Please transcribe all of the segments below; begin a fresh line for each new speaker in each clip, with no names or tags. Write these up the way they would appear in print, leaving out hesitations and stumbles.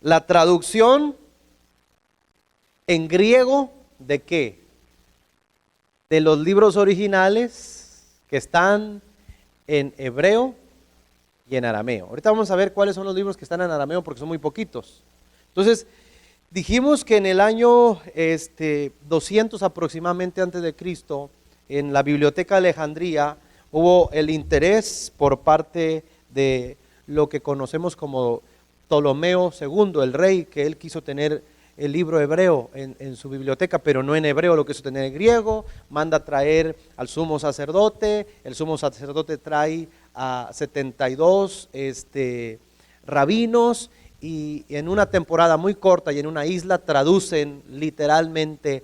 La traducción en griego ¿de qué? De los libros originales que están en hebreo y en arameo. Ahorita vamos a ver cuáles son los libros que están en arameo porque son muy poquitos. Entonces, dijimos que en el año 200 aproximadamente antes de Cristo, en la Biblioteca de Alejandría, hubo el interés por parte de lo que conocemos como Ptolomeo II, el rey, que él quiso tener el libro hebreo en su biblioteca, pero no en hebreo, lo quiso tener en griego. Manda traer al sumo sacerdote, el sumo sacerdote trae a 72 rabinos, y en una temporada muy corta y en una isla traducen literalmente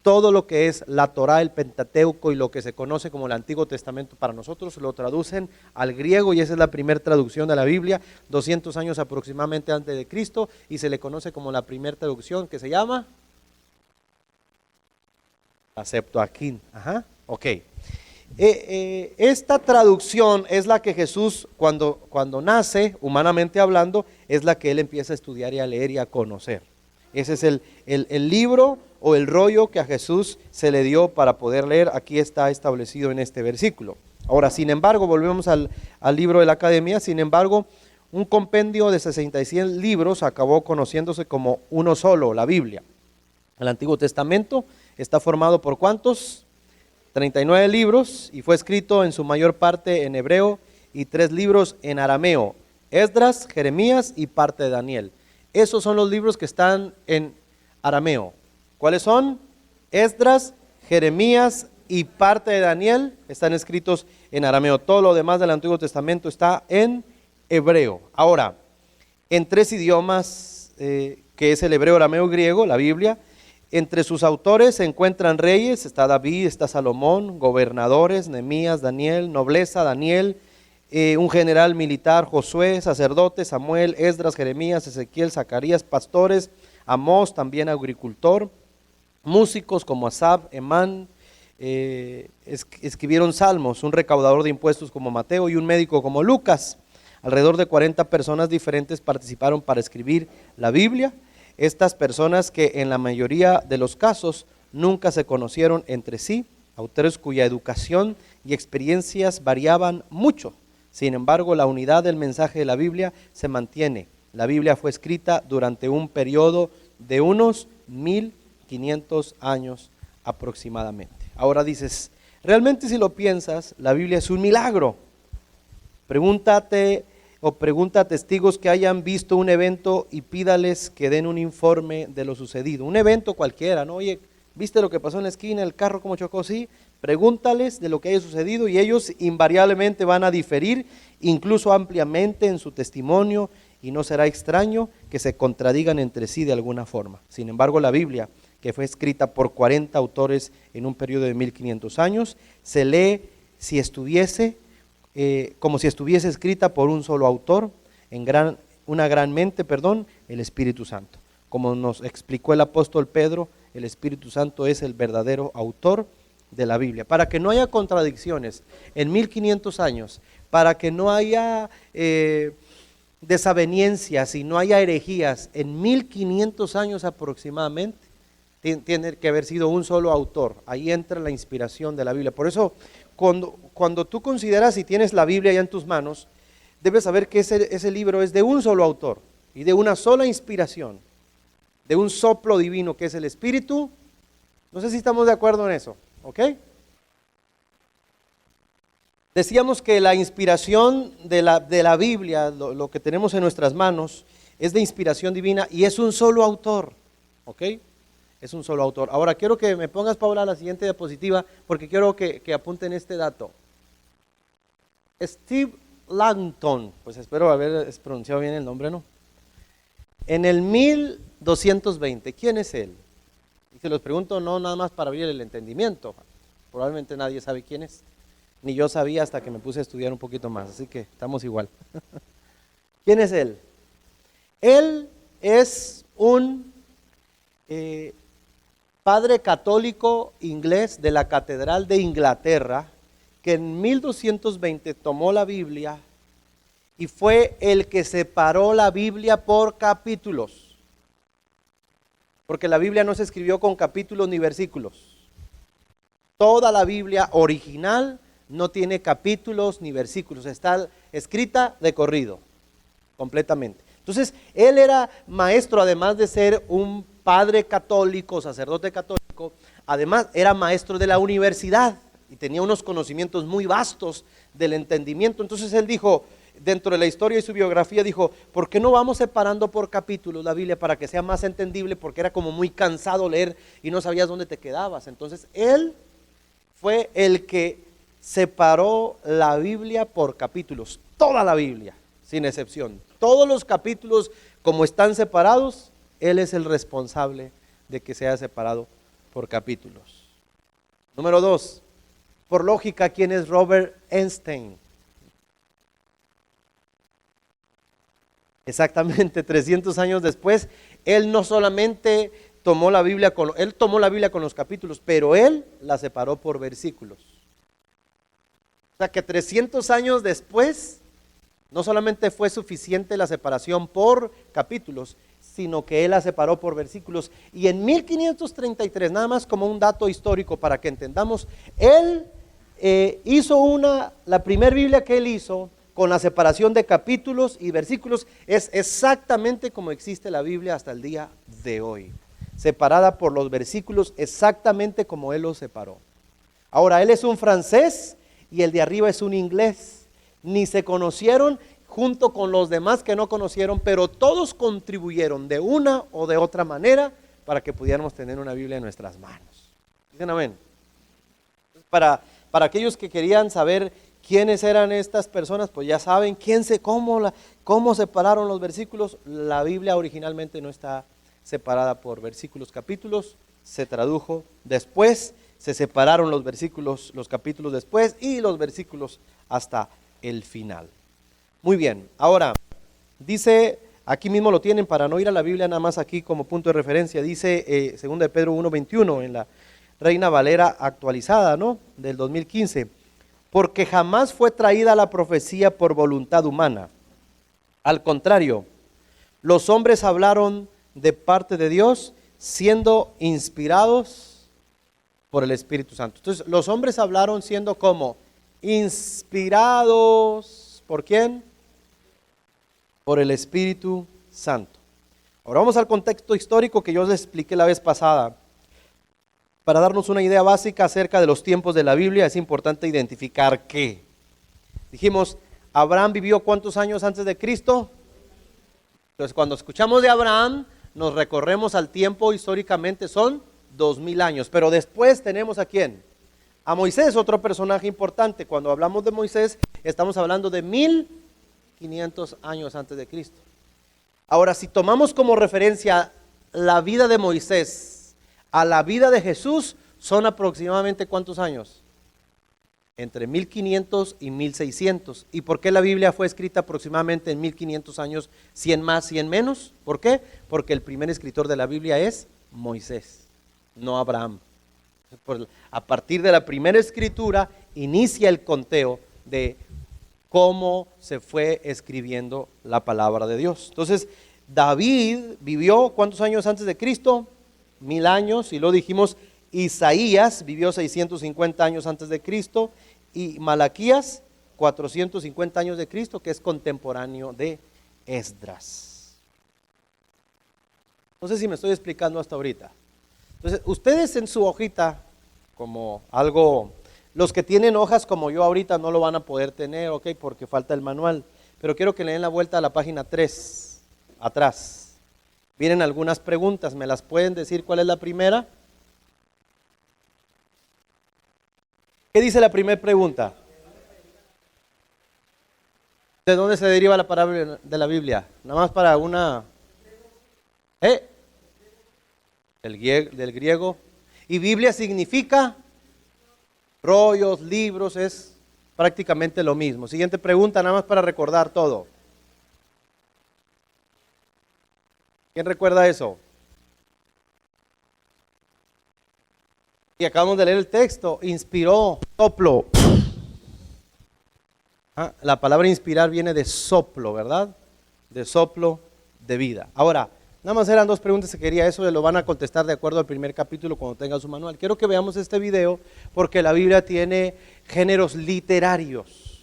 todo lo que es la Torá, el Pentateuco y lo que se conoce como el Antiguo Testamento para nosotros, lo traducen al griego y esa es la primera traducción de la Biblia, 200 años aproximadamente antes de Cristo, y se le conoce como la primera traducción que se llama la Septuaginta. Ok. Esta traducción es la que Jesús cuando nace, humanamente hablando, es la que él empieza a estudiar y a leer y a conocer. Ese es el libro o el rollo que a Jesús se le dio para poder leer. Aquí está establecido en este versículo. Ahora, sin embargo, volvemos al libro de la Academia. Sin embargo, un compendio de 66 libros acabó conociéndose como uno solo, la Biblia. El Antiguo Testamento está formado por ¿cuántos? 39 libros, y fue escrito en su mayor parte en hebreo y 3 libros en arameo: Esdras, Jeremías y parte de Daniel. Esos son los libros que están en arameo. ¿Cuáles son? Esdras, Jeremías y parte de Daniel están escritos en arameo. Todo lo demás del Antiguo Testamento está en hebreo. Ahora, en 3 idiomas, que es el hebreo, arameo y griego, la Biblia. Entre sus autores se encuentran reyes, está David, está Salomón, gobernadores, Nehemías, Daniel, nobleza, Daniel, un general militar, Josué, sacerdotes, Samuel, Esdras, Jeremías, Ezequiel, Zacarías, pastores, Amós, también agricultor, músicos como Asaf, Emán, escribieron salmos, un recaudador de impuestos como Mateo y un médico como Lucas. Alrededor de 40 personas diferentes participaron para escribir la Biblia. Estas personas, que en la mayoría de los casos nunca se conocieron entre sí, autores cuya educación y experiencias variaban mucho. Sin embargo, la unidad del mensaje de la Biblia se mantiene. La Biblia fue escrita durante un periodo de unos 1500 años aproximadamente. Ahora dices, realmente si lo piensas, la Biblia es un milagro. Pregúntate o pregunta a testigos que hayan visto un evento y pídales que den un informe de lo sucedido. Un evento cualquiera, ¿no? Oye, ¿viste lo que pasó en la esquina, el carro cómo chocó? Sí, pregúntales de lo que haya sucedido y ellos invariablemente van a diferir, incluso ampliamente en su testimonio, y no será extraño que se contradigan entre sí de alguna forma. Sin embargo, la Biblia, que fue escrita por 40 autores en un periodo de 1500 años, se lee como si estuviese escrita por un solo autor, una gran mente, el Espíritu Santo. Como nos explicó el apóstol Pedro, el Espíritu Santo es el verdadero autor de la Biblia. Para que no haya contradicciones en 1500 años, para que no haya desavenencias y no haya herejías, en 1500 años aproximadamente, tiene que haber sido un solo autor. Ahí entra la inspiración de la Biblia. Por eso, cuando tú consideras y tienes la Biblia ya en tus manos, debes saber que ese libro es de un solo autor y de una sola inspiración, de un soplo divino que es el Espíritu. No sé si estamos de acuerdo en eso, ¿ok? Decíamos que la inspiración de la Biblia, lo que tenemos en nuestras manos, es de inspiración divina y es un solo autor, ¿ok? Es un solo autor. Ahora quiero que me pongas, Paula, la siguiente diapositiva, porque quiero que apunten este dato. Steve Langton, pues espero haber pronunciado bien el nombre, ¿no? En el 1220, ¿quién es él? Y se los pregunto no nada más para abrir el entendimiento, probablemente nadie sabe quién es, ni yo sabía hasta que me puse a estudiar un poquito más, así que estamos igual. ¿Quién es él? Él es un padre católico inglés de la Catedral de Inglaterra, que en 1220 tomó la Biblia y fue el que separó la Biblia por capítulos. Porque la Biblia no se escribió con capítulos ni versículos. Toda la Biblia original no tiene capítulos ni versículos, está escrita de corrido, completamente. Entonces, él era maestro, además de ser un padre católico, sacerdote católico, además era maestro de la universidad y tenía unos conocimientos muy vastos del entendimiento. Entonces él dijo, dentro de la historia y su biografía, dijo, ¿por qué no vamos separando por capítulos la Biblia para que sea más entendible? Porque era como muy cansado leer y no sabías dónde te quedabas. Entonces él fue el que separó la Biblia por capítulos, toda la Biblia, sin excepción. Todos los capítulos como están separados, él es el responsable de que sea separado por capítulos. Número 2, por lógica, ¿quién es Robert Einstein? Exactamente 300 años después, él no solamente tomó la Biblia con los capítulos, pero él la separó por versículos. O sea que 300 años después, no solamente fue suficiente la separación por capítulos, sino que él la separó por versículos. Y en 1533, nada más como un dato histórico para que entendamos, él hizo la primera Biblia que él hizo con la separación de capítulos y versículos, es exactamente como existe la Biblia hasta el día de hoy, separada por los versículos exactamente como él los separó. Ahora, él es un francés y el de arriba es un inglés, ni se conocieron junto con los demás que no conocieron, pero todos contribuyeron de una o de otra manera para que pudiéramos tener una Biblia en nuestras manos. Dicen amén. Para aquellos que querían saber quiénes eran estas personas, pues ya saben cómo separaron los versículos. La Biblia originalmente no está separada por versículos, capítulos, se tradujo después, se separaron los versículos, los capítulos después y los versículos hasta el final. Muy bien, ahora dice, aquí mismo lo tienen para no ir a la Biblia, nada más aquí como punto de referencia, dice 2 de Pedro 1:21 en la Reina Valera actualizada, ¿no? Del 2015. Porque jamás fue traída la profecía por voluntad humana. Al contrario, los hombres hablaron de parte de Dios siendo inspirados por el Espíritu Santo. Entonces, los hombres hablaron siendo como inspirados, ¿por quién? Por el Espíritu Santo. Ahora vamos al contexto histórico que yo les expliqué la vez pasada. Para darnos una idea básica acerca de los tiempos de la Biblia, es importante identificar qué. Dijimos, Abraham vivió ¿cuántos años antes de Cristo? Entonces, cuando escuchamos de Abraham, nos recorremos al tiempo históricamente, son 2000 años. Pero después tenemos ¿a quién? A Moisés, otro personaje importante. Cuando hablamos de Moisés, estamos hablando de 1500 años antes de Cristo. Ahora, si tomamos como referencia la vida de Moisés a la vida de Jesús, son aproximadamente ¿cuántos años? Entre 1500 y 1600. ¿Y por qué la Biblia fue escrita aproximadamente en 1500 años, 100 más, 100 menos? ¿Por qué? Porque el primer escritor de la Biblia es Moisés, no Abraham. A partir de la primera escritura inicia el conteo de cómo se fue escribiendo la palabra de Dios. Entonces, David vivió ¿cuántos años antes de Cristo? 1000 años, y lo dijimos, Isaías vivió 650 años antes de Cristo, y Malaquías 450 años de Cristo, que es contemporáneo de Esdras. No sé si me estoy explicando hasta ahorita. Entonces, ustedes en su hojita, como algo, los que tienen hojas como yo ahorita no lo van a poder tener, ok, porque falta el manual, pero quiero que le den la vuelta a la página 3, atrás. Vienen algunas preguntas, ¿me las pueden decir cuál es la primera? ¿Qué dice la primera pregunta? ¿De dónde se deriva la palabra de la Biblia? Nada más para una... Del griego. ¿Y Biblia significa? Rollos, libros, es prácticamente lo mismo. Siguiente pregunta, nada más para recordar todo. ¿Quién recuerda eso? Y acabamos de leer el texto, inspiró, soplo. La palabra inspirar viene de soplo, ¿verdad? De soplo de vida. Ahora, nada más eran dos preguntas que quería, eso lo van a contestar de acuerdo al primer capítulo cuando tengan su manual. Quiero que veamos este video porque la Biblia tiene géneros literarios,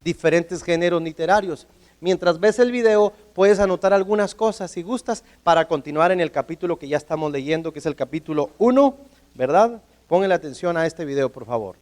diferentes géneros literarios. Mientras ves el video puedes anotar algunas cosas si gustas para continuar en el capítulo que ya estamos leyendo, que es el capítulo 1, ¿verdad? Pongan atención a este video, por favor.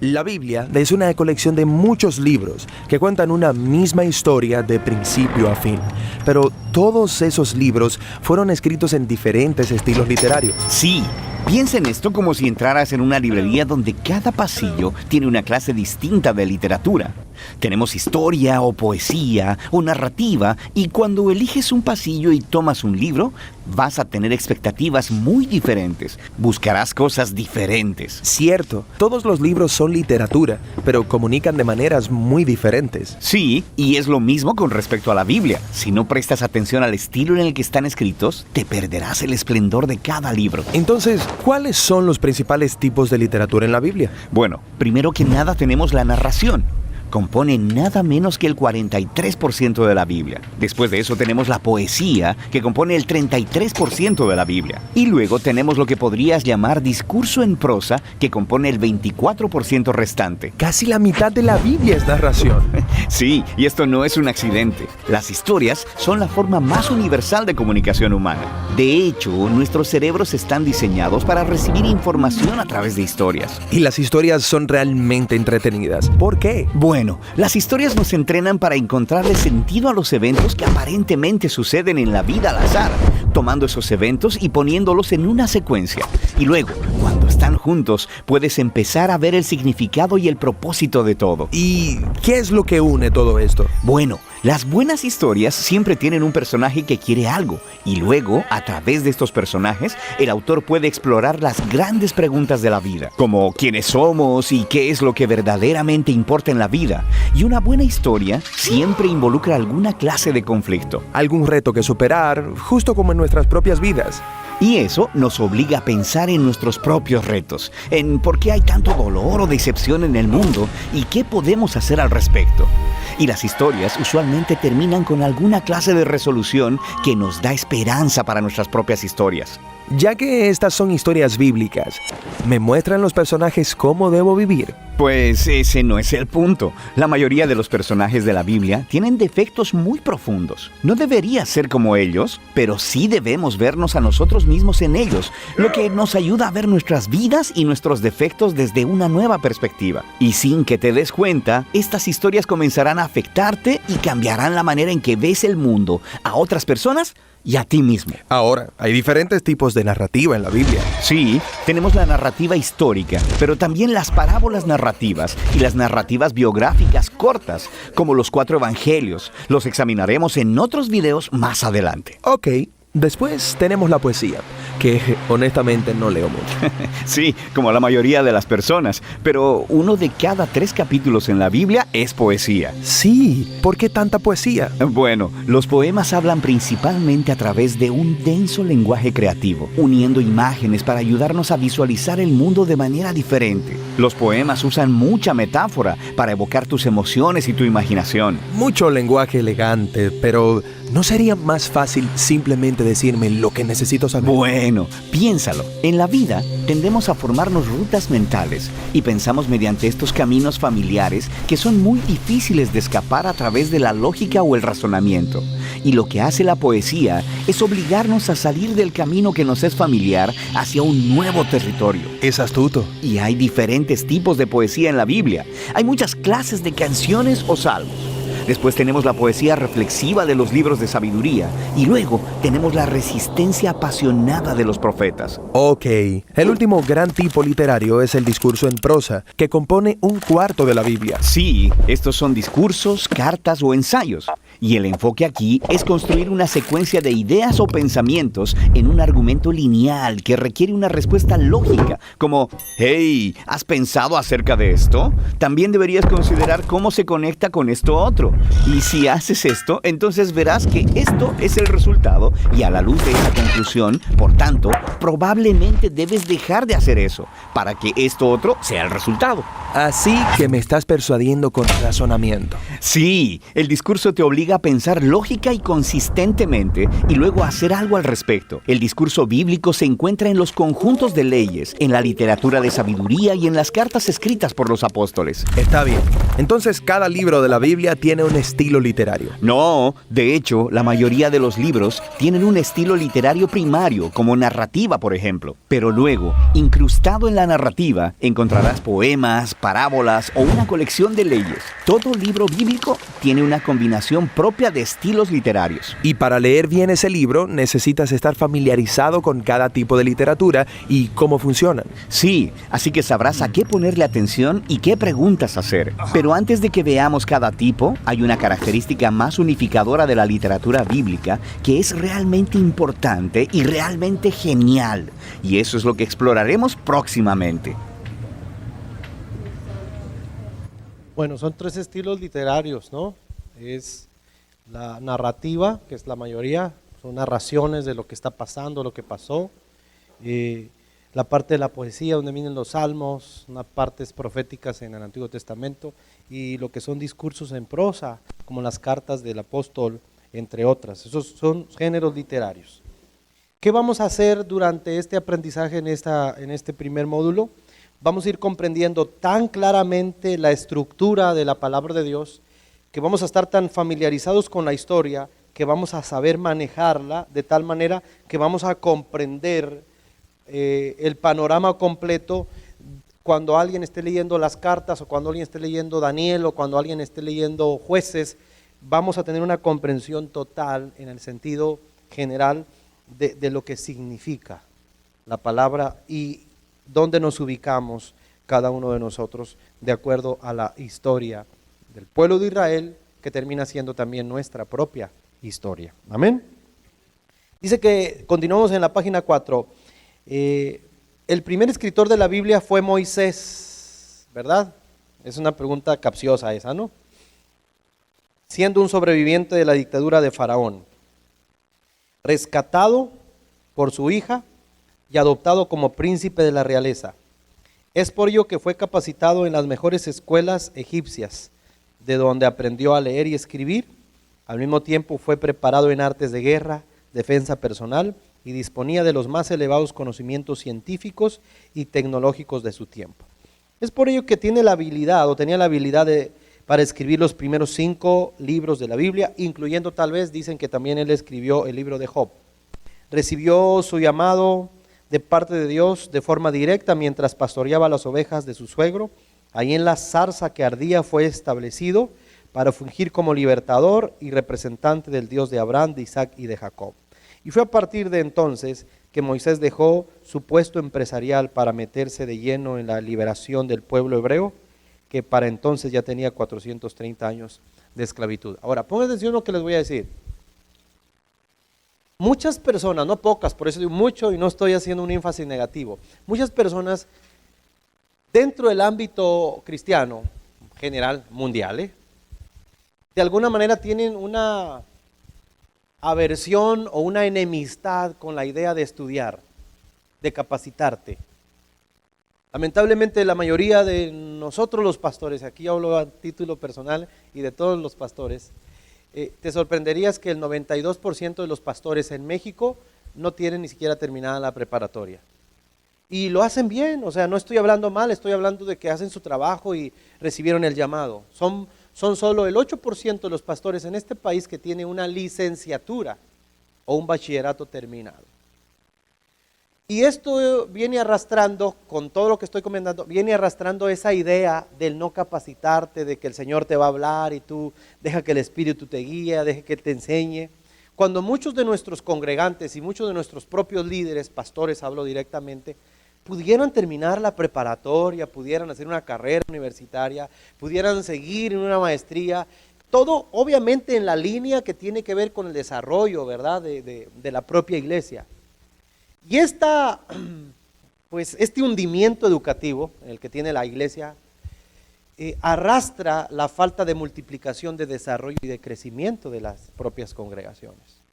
La Biblia es una colección de muchos libros que cuentan una misma historia de principio a fin, pero todos esos libros fueron escritos en diferentes estilos literarios.
Sí, piensa en esto como si entraras en una librería donde cada pasillo tiene una clase distinta de literatura. Tenemos historia o poesía o narrativa, y cuando eliges un pasillo y tomas un libro, vas a tener expectativas muy diferentes. Buscarás cosas diferentes.
Cierto, todos los libros son literatura, pero comunican de maneras muy diferentes.
Sí, y es lo mismo con respecto a la Biblia. Si no prestas atención al estilo en el que están escritos, te perderás el esplendor de cada libro.
Entonces, ¿cuáles son los principales tipos de literatura en la Biblia?
Bueno, primero que nada tenemos la narración. Compone nada menos que el 43% de la Biblia. Después de eso tenemos la poesía, que compone el 33% de la Biblia. Y luego tenemos lo que podrías llamar discurso en prosa, que compone el 24% restante.
Casi la mitad de la Biblia es narración.
Sí, y esto no es un accidente. Las historias son la forma más universal de comunicación humana. De hecho, nuestros cerebros están diseñados para recibir información a través de historias.
Y las historias son realmente entretenidas. ¿Por qué?
Bueno, las historias nos entrenan para encontrarle sentido a los eventos que aparentemente suceden en la vida al azar, tomando esos eventos y poniéndolos en una secuencia. Y luego, cuando están juntos, puedes empezar a ver el significado y el propósito de todo.
¿Y qué es lo que une todo esto?
Bueno, las buenas historias siempre tienen un personaje que quiere algo, y luego, a través de estos personajes, el autor puede explorar las grandes preguntas de la vida, como quiénes somos y qué es lo que verdaderamente importa en la vida. Y una buena historia siempre involucra alguna clase de conflicto.
Algún reto que superar, justo como en nuestras propias vidas.
Y eso nos obliga a pensar en nuestros propios retos, en por qué hay tanto dolor o decepción en el mundo y qué podemos hacer al respecto. Y las historias usualmente terminan con alguna clase de resolución que nos da esperanza para nuestras propias historias.
Ya que estas son historias bíblicas, ¿me muestran los personajes cómo debo vivir?
Pues ese no es el punto. La mayoría de los personajes de la Biblia tienen defectos muy profundos. No debería ser como ellos, pero sí debemos vernos a nosotros mismos en ellos, lo que nos ayuda a ver nuestras vidas y nuestros defectos desde una nueva perspectiva. Y sin que te des cuenta, estas historias comenzarán a afectarte y cambiarán la manera en que ves el mundo, a otras personas y a ti mismo.
Ahora, hay diferentes tipos de narrativa en la Biblia.
Sí, tenemos la narrativa histórica, pero también las parábolas narrativas y las narrativas biográficas cortas, como los 4 evangelios. Los examinaremos en otros videos más adelante.
Ok, después tenemos la poesía, que honestamente no leo mucho.
Sí, como la mayoría de las personas, pero 1 de cada 3 capítulos en la Biblia es poesía.
Sí, ¿por qué tanta poesía?
Bueno, los poemas hablan principalmente a través de un denso lenguaje creativo, uniendo imágenes para ayudarnos a visualizar el mundo de manera diferente. Los poemas usan mucha metáfora para evocar tus emociones y tu imaginación.
Mucho lenguaje elegante, pero ¿no sería más fácil simplemente decirme lo que necesito saber?
Bueno, piénsalo. En la vida tendemos a formarnos rutas mentales y pensamos mediante estos caminos familiares que son muy difíciles de escapar a través de la lógica o el razonamiento. Y lo que hace la poesía es obligarnos a salir del camino que nos es familiar hacia un nuevo territorio.
Es astuto.
Y hay diferentes tipos de poesía en la Biblia. Hay muchas clases de canciones o salmos. Después tenemos la poesía reflexiva de los libros de sabiduría. Y luego tenemos la resistencia apasionada de los profetas.
Ok, el último gran tipo literario es el discurso en prosa, que compone 1/4 de la Biblia.
Sí, estos son discursos, cartas o ensayos. Y el enfoque aquí es construir una secuencia de ideas o pensamientos en un argumento lineal que requiere una respuesta lógica, como, hey, ¿has pensado acerca de esto? También deberías considerar cómo se conecta con esto otro. Y si haces esto, entonces verás que esto es el resultado y a la luz de esa conclusión, por tanto, probablemente debes dejar de hacer eso para que esto otro sea el resultado.
Así que me estás persuadiendo con razonamiento.
Sí, el discurso te obliga a pensar lógica y consistentemente y luego a hacer algo al respecto. El discurso bíblico se encuentra en los conjuntos de leyes, en la literatura de sabiduría y en las cartas escritas por los apóstoles.
Está bien. Entonces cada libro de la Biblia tiene un estilo literario.
No, de hecho, la mayoría de los libros tienen un estilo literario primario, como narrativa, por ejemplo. Pero luego, incrustado en la narrativa, encontrarás poemas, parábolas o una colección de leyes. Todo libro bíblico tiene una combinación propia de estilos literarios.
Y para leer bien ese libro necesitas estar familiarizado con cada tipo de literatura y cómo funcionan.
Sí, así que sabrás a qué ponerle atención y qué preguntas hacer. Pero antes de que veamos cada tipo, hay una característica más unificadora de la literatura bíblica que es realmente importante y realmente genial. Y eso es lo que exploraremos próximamente.
Bueno, son tres estilos literarios, ¿no? Es la narrativa, que es la mayoría, son narraciones de lo que está pasando, lo que pasó. La parte de la poesía, donde vienen los salmos, unas partes proféticas en el Antiguo Testamento, y lo que son discursos en prosa, como las cartas del apóstol, entre otras. Esos son géneros literarios. ¿Qué vamos a hacer durante este aprendizaje en este primer módulo? Vamos a ir comprendiendo tan claramente la estructura de la palabra de Dios, que vamos a estar tan familiarizados con la historia, que vamos a saber manejarla de tal manera que vamos a comprender el panorama completo cuando alguien esté leyendo las cartas, o cuando alguien esté leyendo Daniel, o cuando alguien esté leyendo Jueces. Vamos a tener una comprensión total en el sentido general de lo que significa la palabra y dónde nos ubicamos cada uno de nosotros de acuerdo a la historia del pueblo de Israel, que termina siendo también nuestra propia historia. Amén. Dice que, continuamos en la página 4, el primer escritor de la Biblia fue Moisés, ¿verdad? Es una pregunta capciosa esa, ¿no? Siendo un sobreviviente de la dictadura de Faraón, rescatado por su hija y adoptado como príncipe de la realeza. Es por ello que fue capacitado en las mejores escuelas egipcias, de donde aprendió a leer y escribir. Al mismo tiempo fue preparado en artes de guerra, defensa personal, y disponía de los más elevados conocimientos científicos y tecnológicos de su tiempo. Es por ello que tiene la habilidad, o tenía la habilidad para escribir los primeros 5 libros de la Biblia, incluyendo, tal vez, dicen que también él escribió el libro de Job. Recibió su llamado de parte de Dios de forma directa mientras pastoreaba las ovejas de su suegro. Ahí en la zarza que ardía fue establecido para fungir como libertador y representante del Dios de Abraham, de Isaac y de Jacob. Y fue a partir de entonces que Moisés dejó su puesto empresarial para meterse de lleno en la liberación del pueblo hebreo, que para entonces ya tenía 430 años de esclavitud. Ahora, pongan atención a lo que les voy a decir. Muchas personas, no pocas, por eso digo mucho y no estoy haciendo un énfasis negativo, muchas personas dentro del ámbito cristiano, general, mundial, de alguna manera tienen una aversión o una enemistad con la idea de estudiar, de capacitarte. Lamentablemente la mayoría de nosotros los pastores, aquí hablo a título personal y de todos los pastores, te sorprenderías que el 92% de los pastores en México no tienen ni siquiera terminada la preparatoria. Y lo hacen bien, o sea, no estoy hablando mal, estoy hablando de que hacen su trabajo y recibieron el llamado. Son solo el 8% de los pastores en este país que tiene una licenciatura o un bachillerato terminado. Y esto viene arrastrando, con todo lo que estoy comentando, viene arrastrando esa idea del no capacitarte, de que el Señor te va a hablar y tú deja que el Espíritu te guíe, deja que te enseñe. Cuando muchos de nuestros congregantes y muchos de nuestros propios líderes, pastores, hablo directamente, pudieran terminar la preparatoria, pudieran hacer una carrera universitaria, pudieran seguir en una maestría, Todo obviamente en la línea que tiene que ver con el desarrollo, ¿verdad?, de la propia iglesia. Y pues este hundimiento educativo, el que tiene la iglesia, arrastra la falta de multiplicación, de desarrollo y de crecimiento de las propias congregaciones.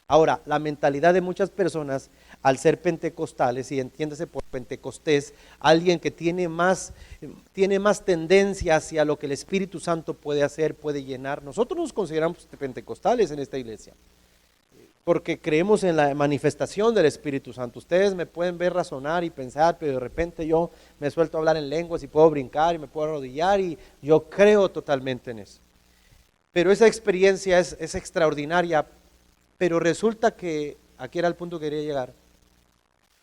Ahora, la mentalidad de muchas personas, al ser pentecostales, y entiéndase por pentecostés, alguien que tiene más tendencia hacia lo que el Espíritu Santo puede hacer, puede llenar. Nosotros nos consideramos pentecostales en esta iglesia, porque creemos en la manifestación del Espíritu Santo. Ustedes me pueden ver razonar y pensar, pero de repente yo me suelto a hablar en lenguas y puedo brincar y me puedo arrodillar, y yo creo totalmente en eso. Pero esa experiencia es extraordinaria. Pero resulta que, aquí era el punto que quería llegar,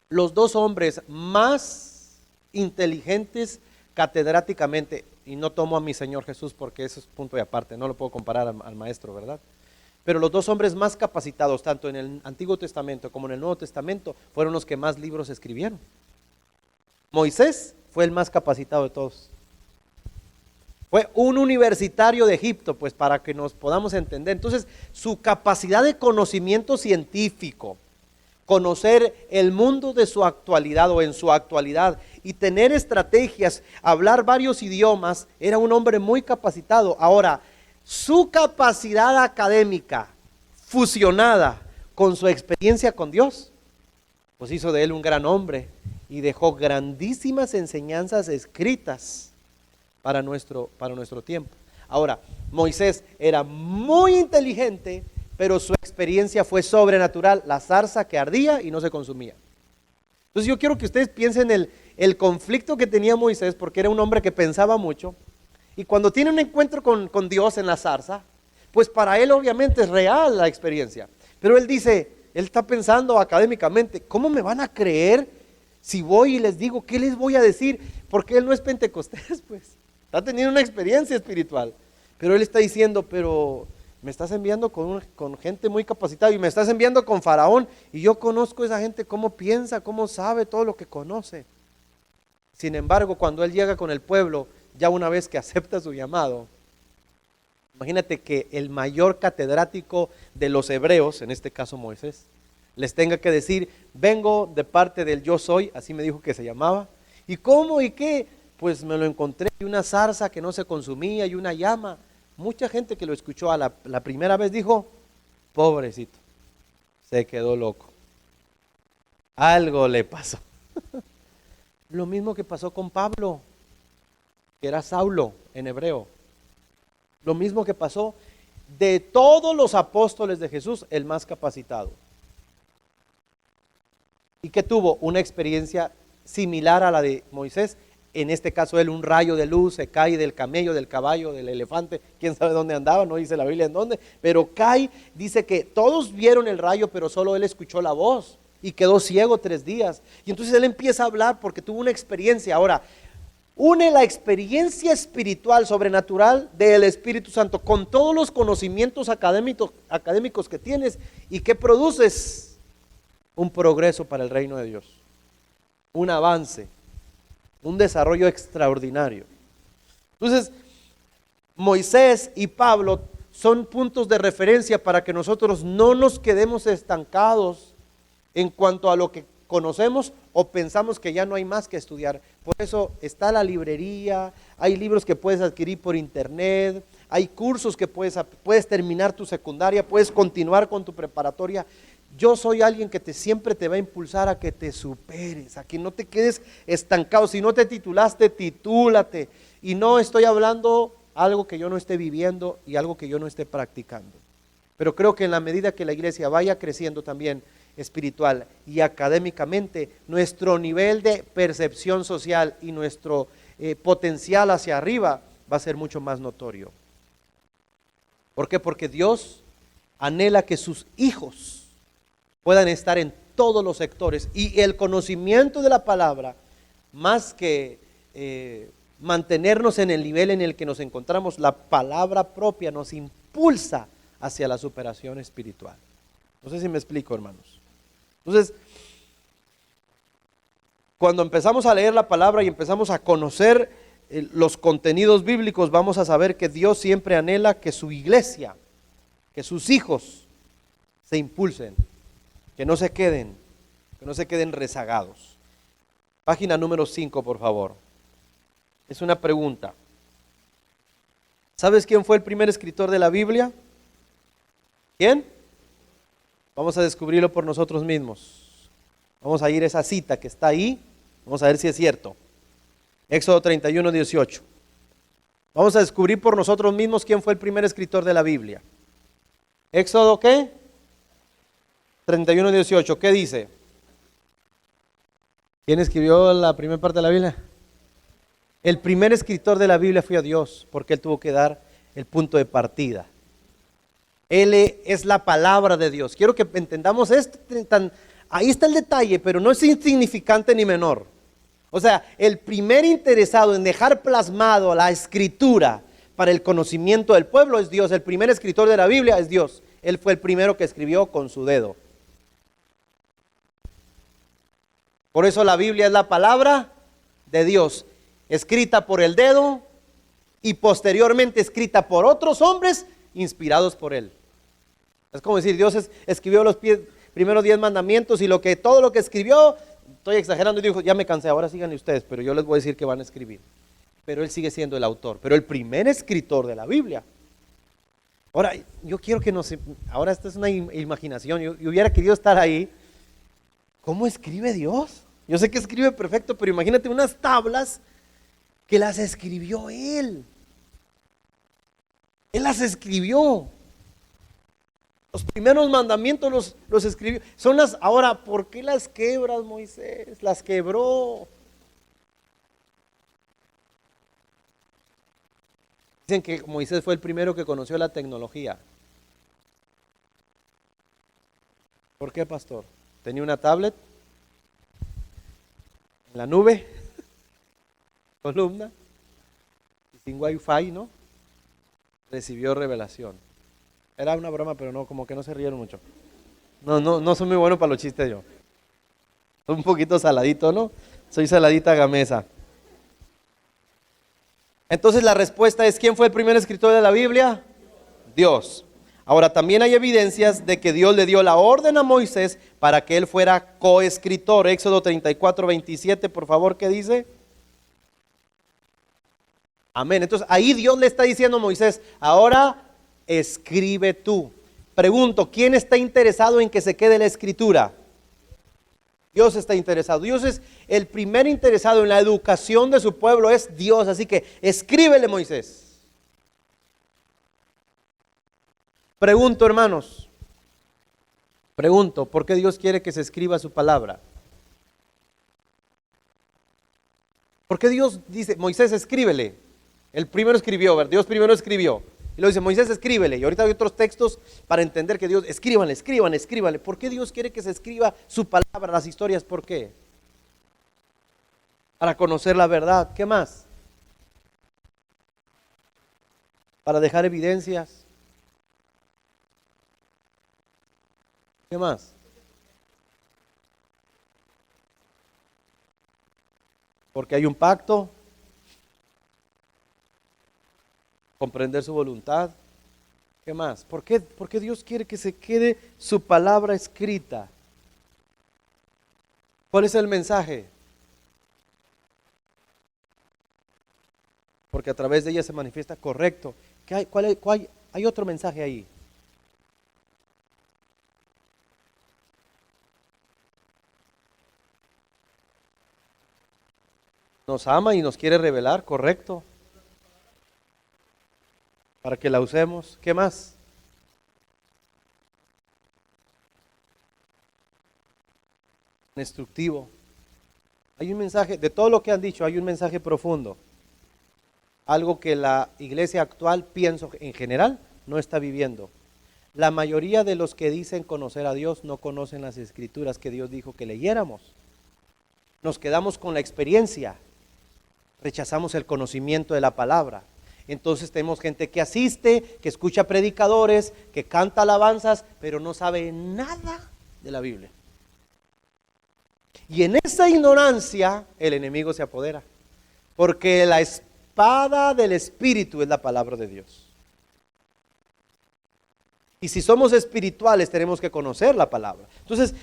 los dos hombres más inteligentes catedráticamente, y no tomo a mi Señor Jesús porque eso es punto de aparte, no lo puedo comparar al maestro, ¿verdad? Pero los dos hombres más capacitados, tanto en el Antiguo Testamento como en el Nuevo Testamento, fueron los que más libros escribieron. Moisés fue el más capacitado de todos. Fue un universitario de Egipto, pues para que nos podamos entender. Entonces, su capacidad de conocimiento científico, conocer el mundo de su actualidad o en su actualidad y tener estrategias, hablar varios idiomas, era un hombre muy capacitado. Ahora, su capacidad académica fusionada con su experiencia con Dios, pues hizo de él un gran hombre y dejó grandísimas enseñanzas escritas para nuestro tiempo. Ahora, Moisés era muy inteligente, pero su experiencia fue sobrenatural, la zarza que ardía y no se consumía. Entonces yo quiero que ustedes piensen el conflicto que tenía Moisés, porque era un hombre que pensaba mucho, y cuando tiene un encuentro con Dios en la zarza, pues para él obviamente es real la experiencia, pero él dice, él está pensando académicamente, ¿cómo me van a creer si voy y les digo, qué les voy a decir? Porque él no es pentecostés, pues. Está teniendo una experiencia espiritual, pero él está diciendo, pero me estás enviando con gente muy capacitada y me estás enviando con Faraón y yo conozco a esa gente, cómo piensa, cómo sabe todo lo que conoce. Sin embargo, cuando él llega con el pueblo, ya una vez que acepta su llamado, imagínate que el mayor catedrático de los hebreos, en este caso Moisés, les tenga que decir, vengo de parte del yo soy, así me dijo que se llamaba, ¿y cómo y qué? Pues me lo encontré, y una zarza que no se consumía y una llama. Mucha gente que lo escuchó a la primera vez dijo, pobrecito, se quedó loco. Algo le pasó. Lo mismo que pasó con Pablo, que era Saulo en hebreo. Lo mismo que pasó de todos los apóstoles de Jesús, el más capacitado. Y que tuvo una experiencia similar a la de Moisés. En este caso él, un rayo de luz, se cae del camello, del caballo, del elefante, quién sabe dónde andaba, no dice la Biblia en dónde, pero cae, dice que todos vieron el rayo, pero solo él escuchó la voz y quedó ciego 3 días. Y entonces él empieza a hablar porque tuvo una experiencia. Ahora, une la experiencia espiritual, sobrenatural del Espíritu Santo con todos los conocimientos académicos que tienes, y ¿qué produces? Un progreso para el reino de Dios, un avance, un desarrollo extraordinario. Entonces, Moisés y Pablo son puntos de referencia para que nosotros no nos quedemos estancados en cuanto a lo que conocemos o pensamos que ya no hay más que estudiar. Por eso está la librería, hay libros que puedes adquirir por internet, hay cursos que puedes terminar tu secundaria, puedes continuar con tu preparatoria. Yo soy alguien que siempre te va a impulsar a que te superes, a que no te quedes estancado. Si no te titulaste, titúlate. Y no estoy hablando algo que yo no esté viviendo y algo que yo no esté practicando. Pero creo que en la medida que la iglesia vaya creciendo también espiritual y académicamente, nuestro nivel de percepción social y nuestro potencial hacia arriba va a ser mucho más notorio. ¿Por qué? Porque Dios anhela que sus hijos puedan estar en todos los sectores, y el conocimiento de la palabra, más que mantenernos en el nivel en el que nos encontramos, la palabra propia nos impulsa hacia la superación espiritual. No sé si me explico, hermanos. Entonces, cuando empezamos a leer la palabra y empezamos a conocer los contenidos bíblicos, vamos a saber que Dios siempre anhela que su iglesia, que sus hijos se impulsen, que no se queden rezagados. Página número 5, por favor. Es una pregunta. ¿Sabes quién fue el primer escritor de la Biblia? ¿Quién? Vamos a descubrirlo por nosotros mismos. Vamos a ir a esa cita que está ahí. Vamos a ver si es cierto. Éxodo 31, 18. Vamos a descubrir por nosotros mismos quién fue el primer escritor de la Biblia. Éxodo, ¿qué? 31, 18. ¿Qué dice? ¿Quién escribió la primera parte de la Biblia? El primer escritor de la Biblia fue Dios, porque Él tuvo que dar el punto de partida. Él es la palabra de Dios. Quiero que entendamos esto. Ahí está el detalle, pero no es insignificante ni menor. O sea, el primer interesado en dejar plasmado la escritura para el conocimiento del pueblo es Dios. El primer escritor de la Biblia es Dios. Él fue el primero que escribió con su dedo. Por eso la Biblia es la palabra de Dios, escrita por el dedo y posteriormente escrita por otros hombres inspirados por Él. Es como decir, Dios escribió los primeros 10 mandamientos y todo lo que escribió, estoy exagerando, y dijo, ya me cansé, ahora síganle ustedes, pero yo les voy a decir que van a escribir. Pero Él sigue siendo el autor, pero el primer escritor de la Biblia. Ahora, yo quiero que ahora esta es una imaginación, yo hubiera querido estar ahí. ¿Cómo escribe Dios? Yo sé que escribe perfecto, pero imagínate unas tablas que las escribió Él. Él las escribió. Los primeros mandamientos los escribió. Ahora, ¿por qué las quebras, Moisés? Las quebró. Dicen que Moisés fue el primero que conoció la tecnología. ¿Por qué, pastor? Tenía una tablet en la nube, columna, y sin wifi, ¿no? Recibió revelación. Era una broma, pero no, como que no se rieron mucho. No soy muy bueno para los chistes yo. Soy un poquito saladito, ¿no? Soy saladita gamesa. Entonces la respuesta es, ¿quién fue el primer escritor de la Biblia? Dios. Ahora también hay evidencias de que Dios le dio la orden a Moisés para que él fuera coescritor. Éxodo 34, 27, por favor, ¿qué dice? Amén. Entonces ahí Dios le está diciendo a Moisés, ahora escribe tú. Pregunto, ¿quién está interesado en que se quede la escritura? Dios está interesado. Dios es el primer interesado en la educación de su pueblo, es Dios. Así que escríbele, Moisés. Pregunto, hermanos, ¿por qué Dios quiere que se escriba su palabra? ¿Por qué Dios dice, Moisés, escríbele? El primero escribió, ¿verdad? Dios primero escribió. Y lo dice, Moisés, escríbele. Y ahorita hay otros textos para entender que Dios, escríbanle. ¿Por qué Dios quiere que se escriba su palabra, las historias? ¿Por qué? Para conocer la verdad. ¿Qué más? Para dejar evidencias. ¿Qué más? Porque hay un pacto. Comprender su voluntad. ¿Qué más? ¿Por qué Dios quiere que se quede su palabra escrita? ¿Cuál es el mensaje? Porque a través de ella se manifiesta correcto. ¿Hay otro mensaje ahí? Nos ama y nos quiere revelar, correcto. Para que la usemos. ¿Qué más? Instructivo. Hay un mensaje, de todo lo que han dicho, hay un mensaje profundo. Algo que la iglesia actual, pienso en general, no está viviendo. La mayoría de los que dicen conocer a Dios no conocen las escrituras que Dios dijo que leyéramos. Nos quedamos con la experiencia. Rechazamos el conocimiento de la palabra. Entonces tenemos gente que asiste, que escucha predicadores, que canta alabanzas, pero no sabe nada de la Biblia. Y en esa ignorancia el enemigo se apodera. Porque espada del Espíritu es la palabra de Dios. Y si somos espirituales, tenemos que conocer la palabra. Entonces,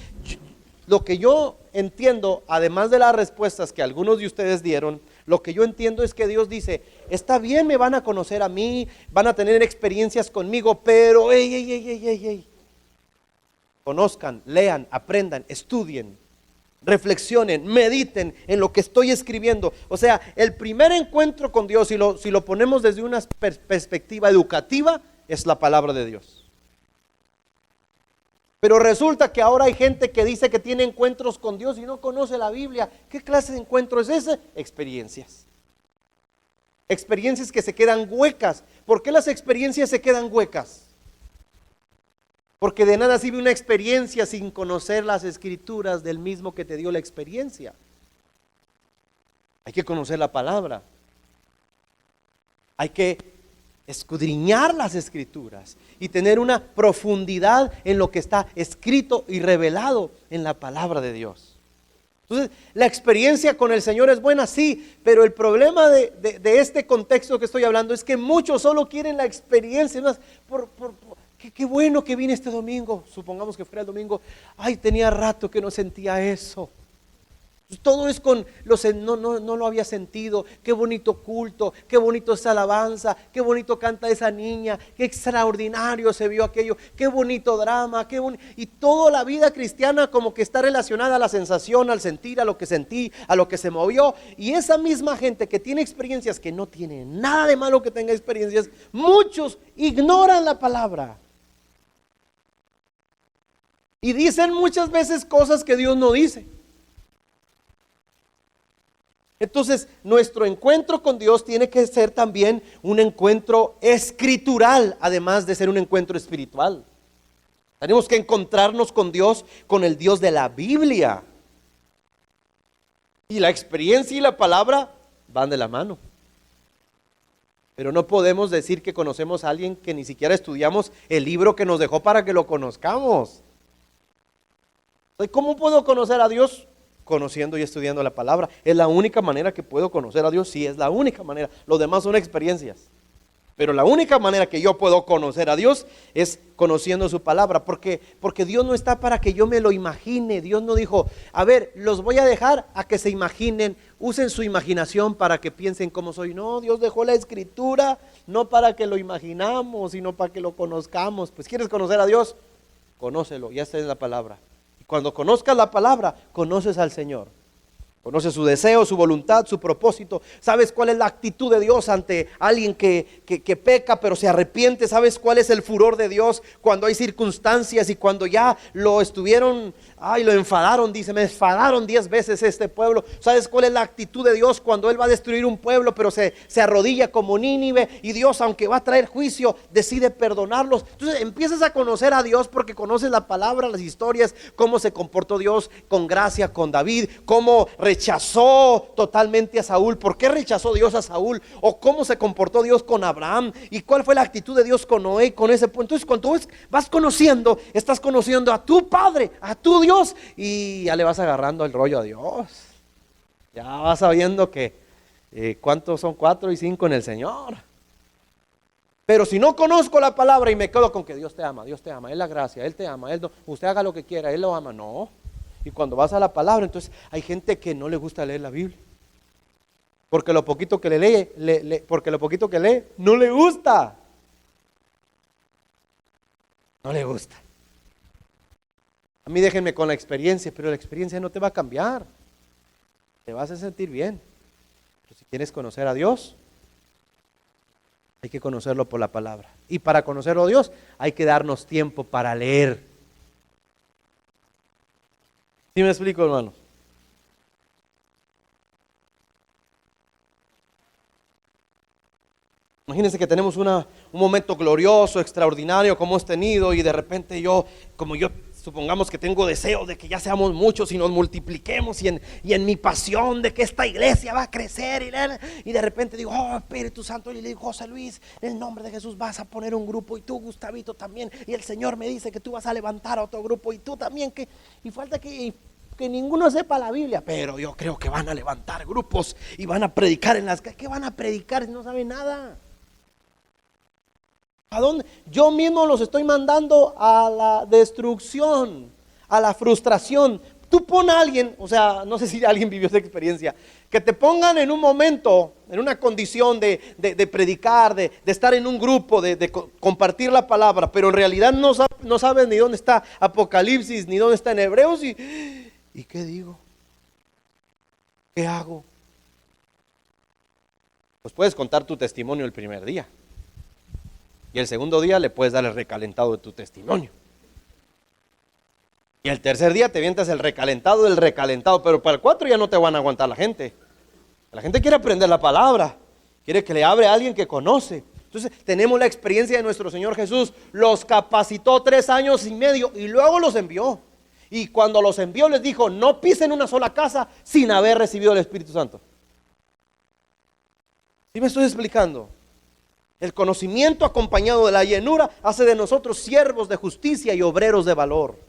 lo que yo entiendo, además de las respuestas que algunos de ustedes dieron, lo que yo entiendo es que Dios dice, está bien, me van a conocer a mí, van a tener experiencias conmigo, pero conozcan, lean, aprendan, estudien, reflexionen, mediten en lo que estoy escribiendo. O sea, el primer encuentro con Dios, si lo ponemos desde una perspectiva educativa, es la palabra de Dios. Pero resulta que ahora hay gente que dice que tiene encuentros con Dios y no conoce la Biblia. ¿Qué clase de encuentro es ese? Experiencias. Experiencias que se quedan huecas. ¿Por qué las experiencias se quedan huecas? Porque de nada sirve una experiencia sin conocer las escrituras del mismo que te dio la experiencia. Hay que conocer la palabra. Hay que escudriñar las escrituras y tener una profundidad en lo que está escrito y revelado en la palabra de Dios. Entonces, la experiencia con el Señor es buena, sí, pero el problema de este contexto que estoy hablando es que muchos solo quieren la experiencia. Más qué bueno que vine este domingo, supongamos que fuera el domingo, ay, tenía rato que no sentía eso. Todo es con no lo había sentido. Qué bonito culto, qué bonito esa alabanza, qué bonito canta esa niña, qué extraordinario se vio aquello, qué bonito drama, y toda la vida cristiana como que está relacionada a la sensación, al sentir, a lo que sentí, a lo que se movió. Y esa misma gente que tiene experiencias, que no tiene nada de malo que tenga experiencias, muchos ignoran la palabra. Y dicen muchas veces cosas que Dios no dice. Entonces, nuestro encuentro con Dios tiene que ser también un encuentro escritural, además de ser un encuentro espiritual. Tenemos que encontrarnos con Dios, con el Dios de la Biblia. Y la experiencia y la palabra van de la mano. Pero no podemos decir que conocemos a alguien que ni siquiera estudiamos el libro que nos dejó para que lo conozcamos. ¿Cómo puedo conocer a Dios? Conociendo y estudiando la palabra. Es la única manera que puedo conocer a Dios. Sí, es la única manera. Los demás son experiencias. Pero la única manera que yo puedo conocer a Dios es conociendo su palabra. Porque Dios no está para que yo me lo imagine. Dios no dijo, a ver, los voy a dejar a que se imaginen. Usen su imaginación para que piensen cómo soy. No, Dios dejó la escritura no para que lo imaginamos, sino para que lo conozcamos. Pues ¿quieres conocer a Dios? Conócelo, ya está en la palabra. Cuando conozcas la palabra, conoces al Señor. Conoces su deseo, su voluntad, su propósito. Sabes cuál es la actitud de Dios ante alguien que peca pero se arrepiente. Sabes cuál es el furor de Dios cuando hay circunstancias y cuando ya lo estuvieron, lo enfadaron. Dice, me enfadaron 10 veces este pueblo. Sabes cuál es la actitud de Dios cuando Él va a destruir un pueblo pero se arrodilla como Nínive. Y Dios, aunque va a traer juicio, decide perdonarlos. Entonces empiezas a conocer a Dios porque conoces la palabra, las historias, cómo se comportó Dios con gracia con David, cómo rechazó totalmente a Saúl. ¿Por qué rechazó Dios a Saúl? O cómo se comportó Dios con Abraham, y cuál fue la actitud de Dios con Noé, con ese punto. Entonces cuando tú vas conociendo, estás conociendo a tu Padre, a tu Dios, y ya le vas agarrando el rollo a Dios. Ya vas sabiendo que cuántos son 4 y 5 en el Señor. Pero si no conozco la palabra y me quedo con que Dios te ama, es la gracia, Él te ama, usted haga lo que quiera, Él lo ama, no. Y cuando vas a la palabra, entonces hay gente que no le gusta leer la Biblia. Porque lo poquito que porque lo poquito que lee, no le gusta. No le gusta. A mí déjenme con la experiencia, pero la experiencia no te va a cambiar. Te vas a sentir bien. Pero si quieres conocer a Dios, hay que conocerlo por la palabra. Y para conocerlo a Dios, hay que darnos tiempo para leer. ¿Sí me explico, hermanos? Imagínense que tenemos un momento glorioso, extraordinario como hemos tenido, y de repente supongamos que tengo deseo de que ya seamos muchos y nos multipliquemos, y en mi pasión de que esta iglesia va a crecer, y de repente digo, Espíritu Santo, y le digo, José Luis, en el nombre de Jesús vas a poner un grupo, y tú, Gustavito, también, y el Señor me dice que tú vas a levantar a otro grupo, y tú también, y falta que aunque ninguno sepa la Biblia, pero yo creo que van a levantar grupos y van a predicar en las calles. ¿Qué van a predicar si no saben nada? ¿A dónde? Yo mismo los estoy mandando a la destrucción, a la frustración. Tú pon a alguien, o sea, no sé si alguien vivió esa experiencia, que te pongan en un momento, en una condición de predicar, de estar en un grupo, de compartir la palabra, pero en realidad no sabes ni dónde está Apocalipsis, ni dónde está en Hebreos, ¿y qué digo? ¿Qué hago? Pues puedes contar tu testimonio el primer día, y el segundo día le puedes dar el recalentado de tu testimonio. Y el tercer día te vientas el recalentado del recalentado, pero para el 4 ya no te van a aguantar la gente. La gente quiere aprender la palabra, quiere que le hable a alguien que conoce. Entonces tenemos la experiencia de nuestro Señor Jesús, los capacitó 3 años y medio y luego los envió. Y cuando los envió les dijo, no pisen una sola casa sin haber recibido el Espíritu Santo. ¿Sí me estoy explicando? El conocimiento acompañado de la llenura hace de nosotros siervos de justicia y obreros de valor.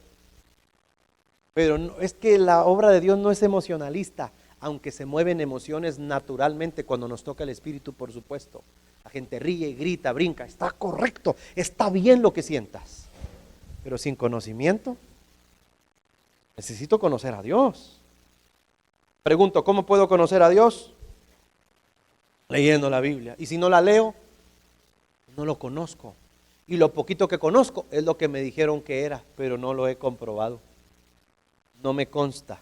Pero no, es que la obra de Dios no es emocionalista, aunque se mueven emociones naturalmente cuando nos toca el Espíritu, por supuesto. La gente ríe, grita, brinca, está correcto, está bien lo que sientas. Pero sin conocimiento, necesito conocer a Dios. Pregunto, ¿cómo puedo conocer a Dios? Leyendo la Biblia. Y si no la leo, no lo conozco. Y lo poquito que conozco es lo que me dijeron que era, pero no lo he comprobado. No me consta.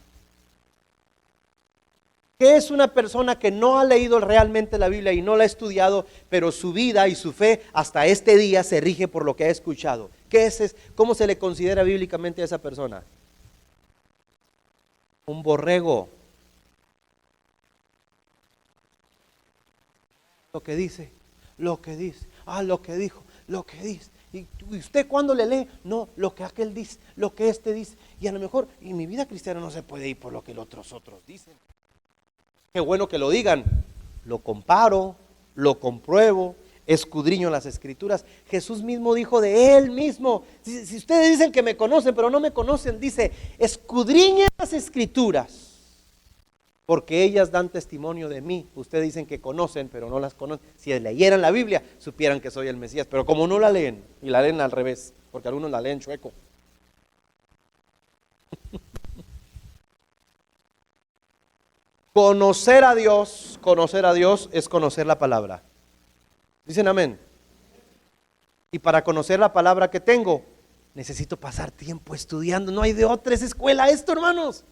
¿Qué es una persona que no ha leído realmente la Biblia y no la ha estudiado, pero su vida y su fe hasta este día se rige por lo que ha escuchado? ¿Qué es? ¿Cómo se le considera bíblicamente a esa persona? Un borrego. Lo que dice, lo que dice, lo que dijo, lo que dice. ¿Y usted cuando le lee? No, lo que aquel dice, lo que este dice. Y a lo mejor, y mi vida cristiana no se puede ir por lo que los otros dicen. Qué bueno que lo digan. Lo comparo, lo compruebo, escudriño las escrituras. Jesús mismo dijo de él mismo, si ustedes dicen que me conocen, pero no me conocen, dice, escudriñen las escrituras, porque ellas dan testimonio de mí. Ustedes dicen que conocen, pero no las conocen. Si leyeran la Biblia, supieran que soy el Mesías, pero como no la leen, y la leen al revés, porque algunos la leen chueco. Conocer a Dios es conocer la palabra. Dicen amén. Y para conocer la palabra que tengo, necesito pasar tiempo estudiando. No hay de otra, es escuela esto, hermanos.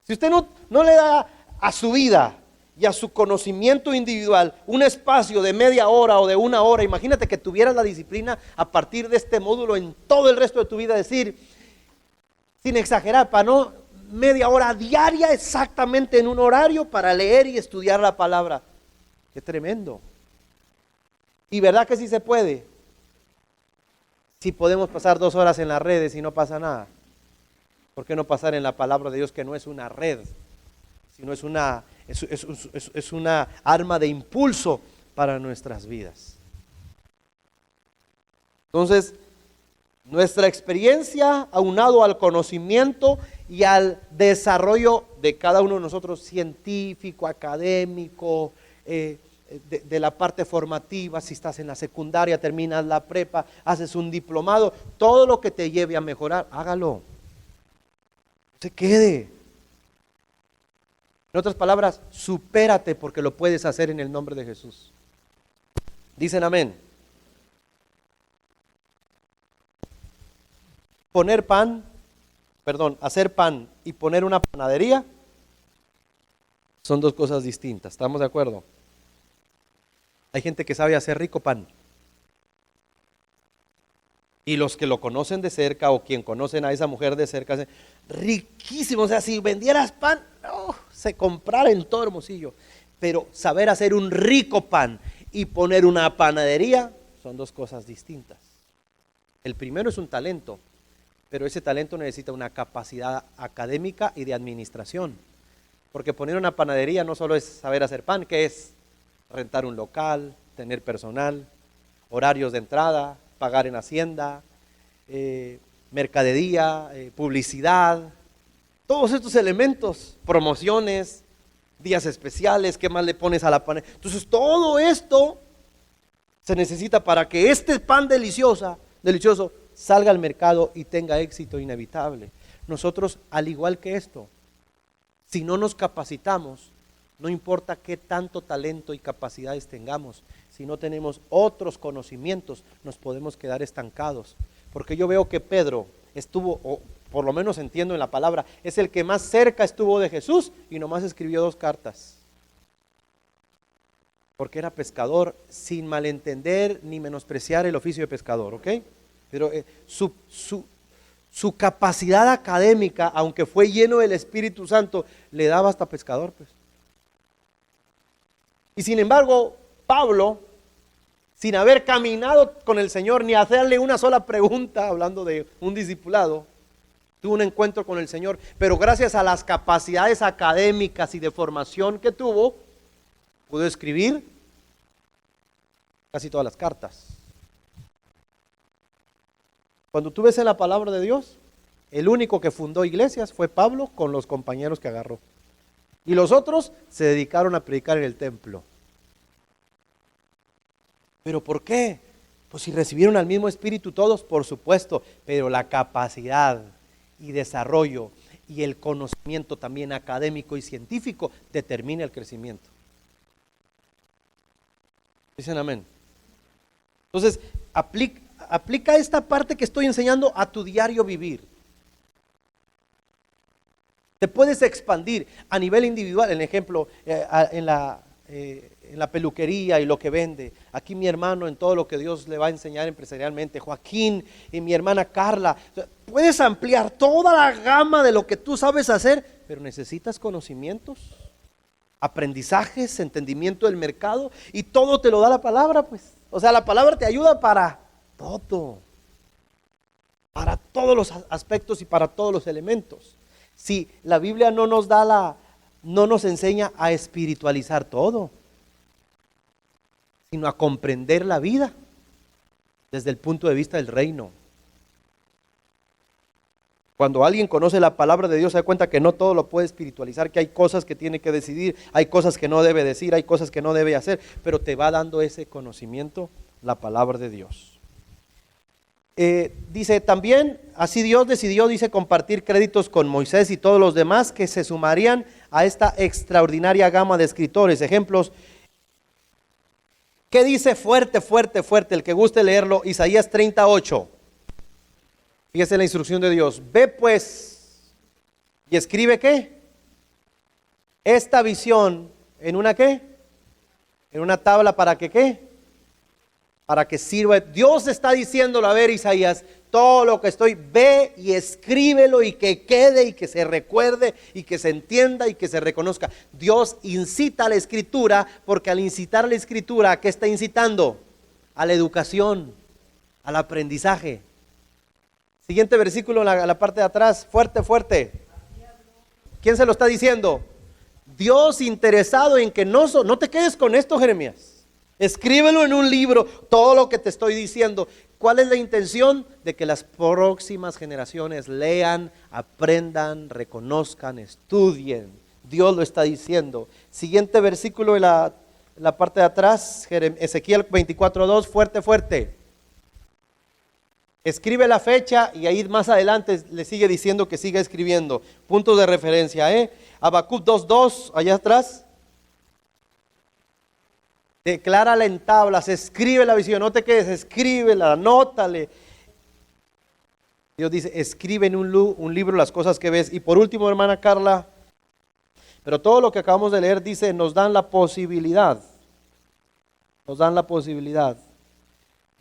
Si usted no le da a su vida y a su conocimiento individual un espacio de media hora o de 1 hora, imagínate que tuvieras la disciplina a partir de este módulo en todo el resto de tu vida, decir, sin exagerar, para no media hora diaria exactamente en un horario para leer y estudiar la palabra. Qué tremendo. Y verdad que sí se puede. Si podemos pasar 2 horas en las redes y no pasa nada, ¿por qué no pasar en la palabra de Dios, que no es una red, sino es una arma de impulso para nuestras vidas? Entonces, nuestra experiencia aunado al conocimiento y al desarrollo de cada uno de nosotros, científico, académico, de la parte formativa, si estás en la secundaria, terminas la prepa, haces un diplomado, todo lo que te lleve a mejorar, hágalo. No se quede. En otras palabras, supérate, porque lo puedes hacer en el nombre de Jesús. Dicen amén. Hacer pan y poner una panadería son 2 cosas distintas, ¿estamos de acuerdo? Hay gente que sabe hacer rico pan. Y los que lo conocen de cerca, o quien conocen a esa mujer de cerca, dicen, riquísimo, o sea, si vendieras pan, se comprara en todo Hermosillo. Pero saber hacer un rico pan y poner una panadería son 2 cosas distintas. El primero es un talento, pero ese talento necesita una capacidad académica y de administración. Porque poner una panadería no solo es saber hacer pan, que es rentar un local, tener personal, horarios de entrada, pagar en Hacienda, mercadería, publicidad. todos estos elementos, promociones, días especiales, ¿qué más le pones a la pan? Entonces todo esto se necesita para que este pan delicioso salga al mercado y tenga éxito inevitable. Nosotros, al igual que esto, si no nos capacitamos, no importa qué tanto talento y capacidades tengamos, si no tenemos otros conocimientos, nos podemos quedar estancados. Porque yo veo que Pedro estuvo, o por lo menos entiendo en la palabra, es el que más cerca estuvo de Jesús y nomás escribió 2 cartas. Porque era pescador, sin malentender ni menospreciar el oficio de pescador, ¿ok? Pero su capacidad académica, aunque fue lleno del Espíritu Santo, le daba hasta pescador, pues. Y sin embargo, Pablo, sin haber caminado con el Señor, ni hacerle una sola pregunta, hablando de un discipulado, tuvo un encuentro con el Señor, pero gracias a las capacidades académicas y de formación que tuvo, pudo escribir casi todas las cartas. Cuando tú ves en la palabra de Dios, el único que fundó iglesias fue Pablo con los compañeros que agarró. Y los otros se dedicaron a predicar en el templo. ¿Pero por qué? Pues si recibieron al mismo Espíritu todos, por supuesto, pero la capacidad y desarrollo y el conocimiento también académico y científico determina el crecimiento. Dicen amén. Entonces, aplica esta parte que estoy enseñando a tu diario vivir. Te puedes expandir a nivel individual, en ejemplo, en la peluquería y lo que vende. Aquí mi hermano en todo lo que Dios le va a enseñar empresarialmente, Joaquín y mi hermana Carla. O sea, puedes ampliar toda la gama de lo que tú sabes hacer, pero necesitas conocimientos, aprendizajes, entendimiento del mercado, y todo te lo da la palabra, pues. O sea, la palabra te ayuda para todo, para todos los aspectos y para todos los elementos. Si la Biblia no nos enseña a espiritualizar todo, sino a comprender la vida desde el punto de vista del reino. Cuando alguien conoce la palabra de Dios, se da cuenta que no todo lo puede espiritualizar, que hay cosas que tiene que decidir, hay cosas que no debe decir, hay cosas que no debe hacer, pero te va dando ese conocimiento la palabra de Dios. Dice también, así Dios decidió, dice, compartir créditos con Moisés y todos los demás que se sumarían a esta extraordinaria gama de escritores. Ejemplos. ¿Qué dice fuerte, fuerte, fuerte? El que guste leerlo, Isaías 38. Fíjese la instrucción de Dios. Ve pues y escribe ¿qué? Esta visión en una ¿qué? En una tabla para que ¿qué? Para que sirva. Dios está diciéndolo, a ver Isaías, todo lo que estoy, ve y escríbelo y que quede y que se recuerde y que se entienda y que se reconozca. Dios incita a la escritura, porque al incitar a la escritura, ¿a qué está incitando? A la educación, al aprendizaje. Siguiente versículo, la parte de atrás, fuerte, fuerte. ¿Quién se lo está diciendo? Dios interesado en que no te quedes con esto, Jeremías. Escríbelo en un libro, todo lo que te estoy diciendo. ¿Cuál es la intención? De que las próximas generaciones lean, aprendan, reconozcan, estudien. Dios lo está diciendo. Siguiente versículo en la parte de atrás, Ezequiel 24:2, fuerte, fuerte. Escribe la fecha y ahí más adelante le sigue diciendo que siga escribiendo. Puntos de referencia, Habacuc 2:2, allá atrás. Declárala en tablas, escribe la visión, no te quedes, escríbela, anótale. Dios dice, escribe en un libro las cosas que ves. Y por último, hermana Carla, pero todo lo que acabamos de leer dice, nos dan la posibilidad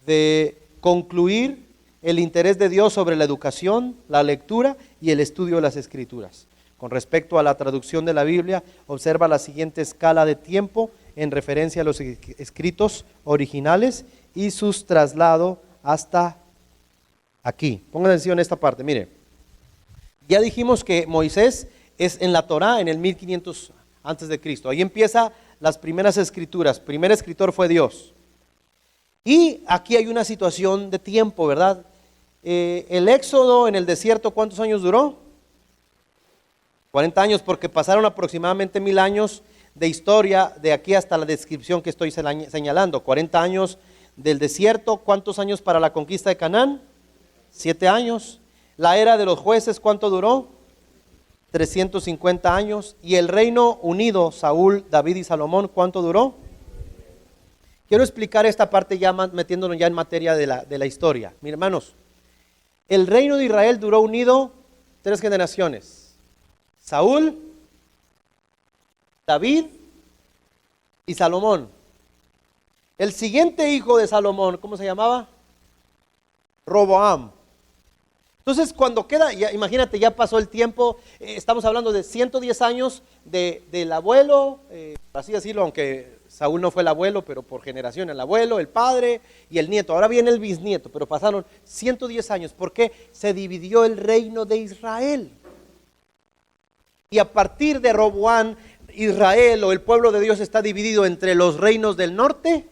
de concluir el interés de Dios sobre la educación, la lectura y el estudio de las Escrituras. Con respecto a la traducción de la Biblia, observa la siguiente escala de tiempo en referencia a los escritos originales y sus traslados hasta aquí. Pongan atención a esta parte, mire. Ya dijimos que Moisés es en la Torá en el 1500 antes de Cristo. Ahí empieza las primeras escrituras. Primer escritor fue Dios. Y aquí hay una situación de tiempo, ¿verdad? El éxodo en el desierto, ¿cuántos años duró? 40 años porque pasaron aproximadamente 1000 años de historia de aquí hasta la descripción que estoy señalando. 40 años del desierto. ¿Cuántos años para la conquista de Canaán? 7 años. La era de los jueces, ¿cuánto duró? 350 años. Y el reino unido, Saúl, David y Salomón, ¿cuánto duró? Quiero explicar esta parte ya metiéndonos ya en materia de la historia. Mis hermanos, el reino de Israel duró unido 3 generaciones. Saúl, David y Salomón. El siguiente hijo de Salomón, ¿cómo se llamaba? Roboam. Entonces cuando queda, ya, imagínate, ya pasó el tiempo, estamos hablando de 110 años del abuelo, así decirlo, aunque Saúl no fue el abuelo, pero por generación el abuelo, el padre y el nieto. Ahora viene el bisnieto, pero pasaron 110 años porque se dividió el reino de Israel. Y a partir de Roboam, Israel o el pueblo de Dios está dividido entre los reinos del norte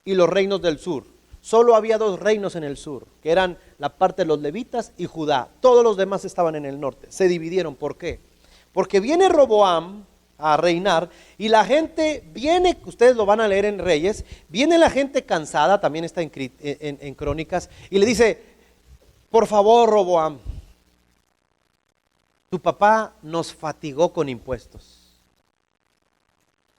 y los reinos del sur. Solo había 2 reinos en el sur, que eran la parte de los levitas y Judá. Todos los demás estaban en el norte. Se dividieron. ¿Por qué? Porque viene Roboam a reinar y la gente viene, ustedes lo van a leer en Reyes, viene la gente cansada, también está en Crónicas, y le dice, por favor Roboam, tu papá nos fatigó con impuestos.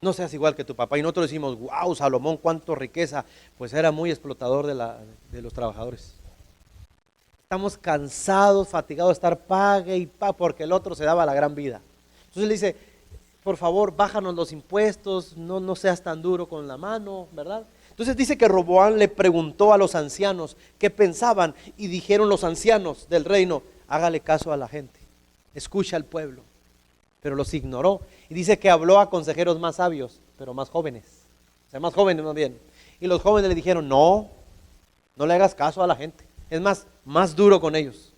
No seas igual que tu papá. Y nosotros decimos, wow, Salomón, cuánto riqueza. Pues era muy explotador de los trabajadores. Estamos cansados, fatigados de estar pague y pague, porque el otro se daba la gran vida. Entonces le dice, por favor, bájanos los impuestos, no seas tan duro con la mano, ¿verdad? Entonces dice que Roboam le preguntó a los ancianos qué pensaban y dijeron los ancianos del reino, hágale caso a la gente, escucha al pueblo. Pero los ignoró. Y dice que habló a consejeros más sabios, pero más jóvenes. O sea, más jóvenes más bien. Y los jóvenes le dijeron, no le hagas caso a la gente. Es más duro con ellos.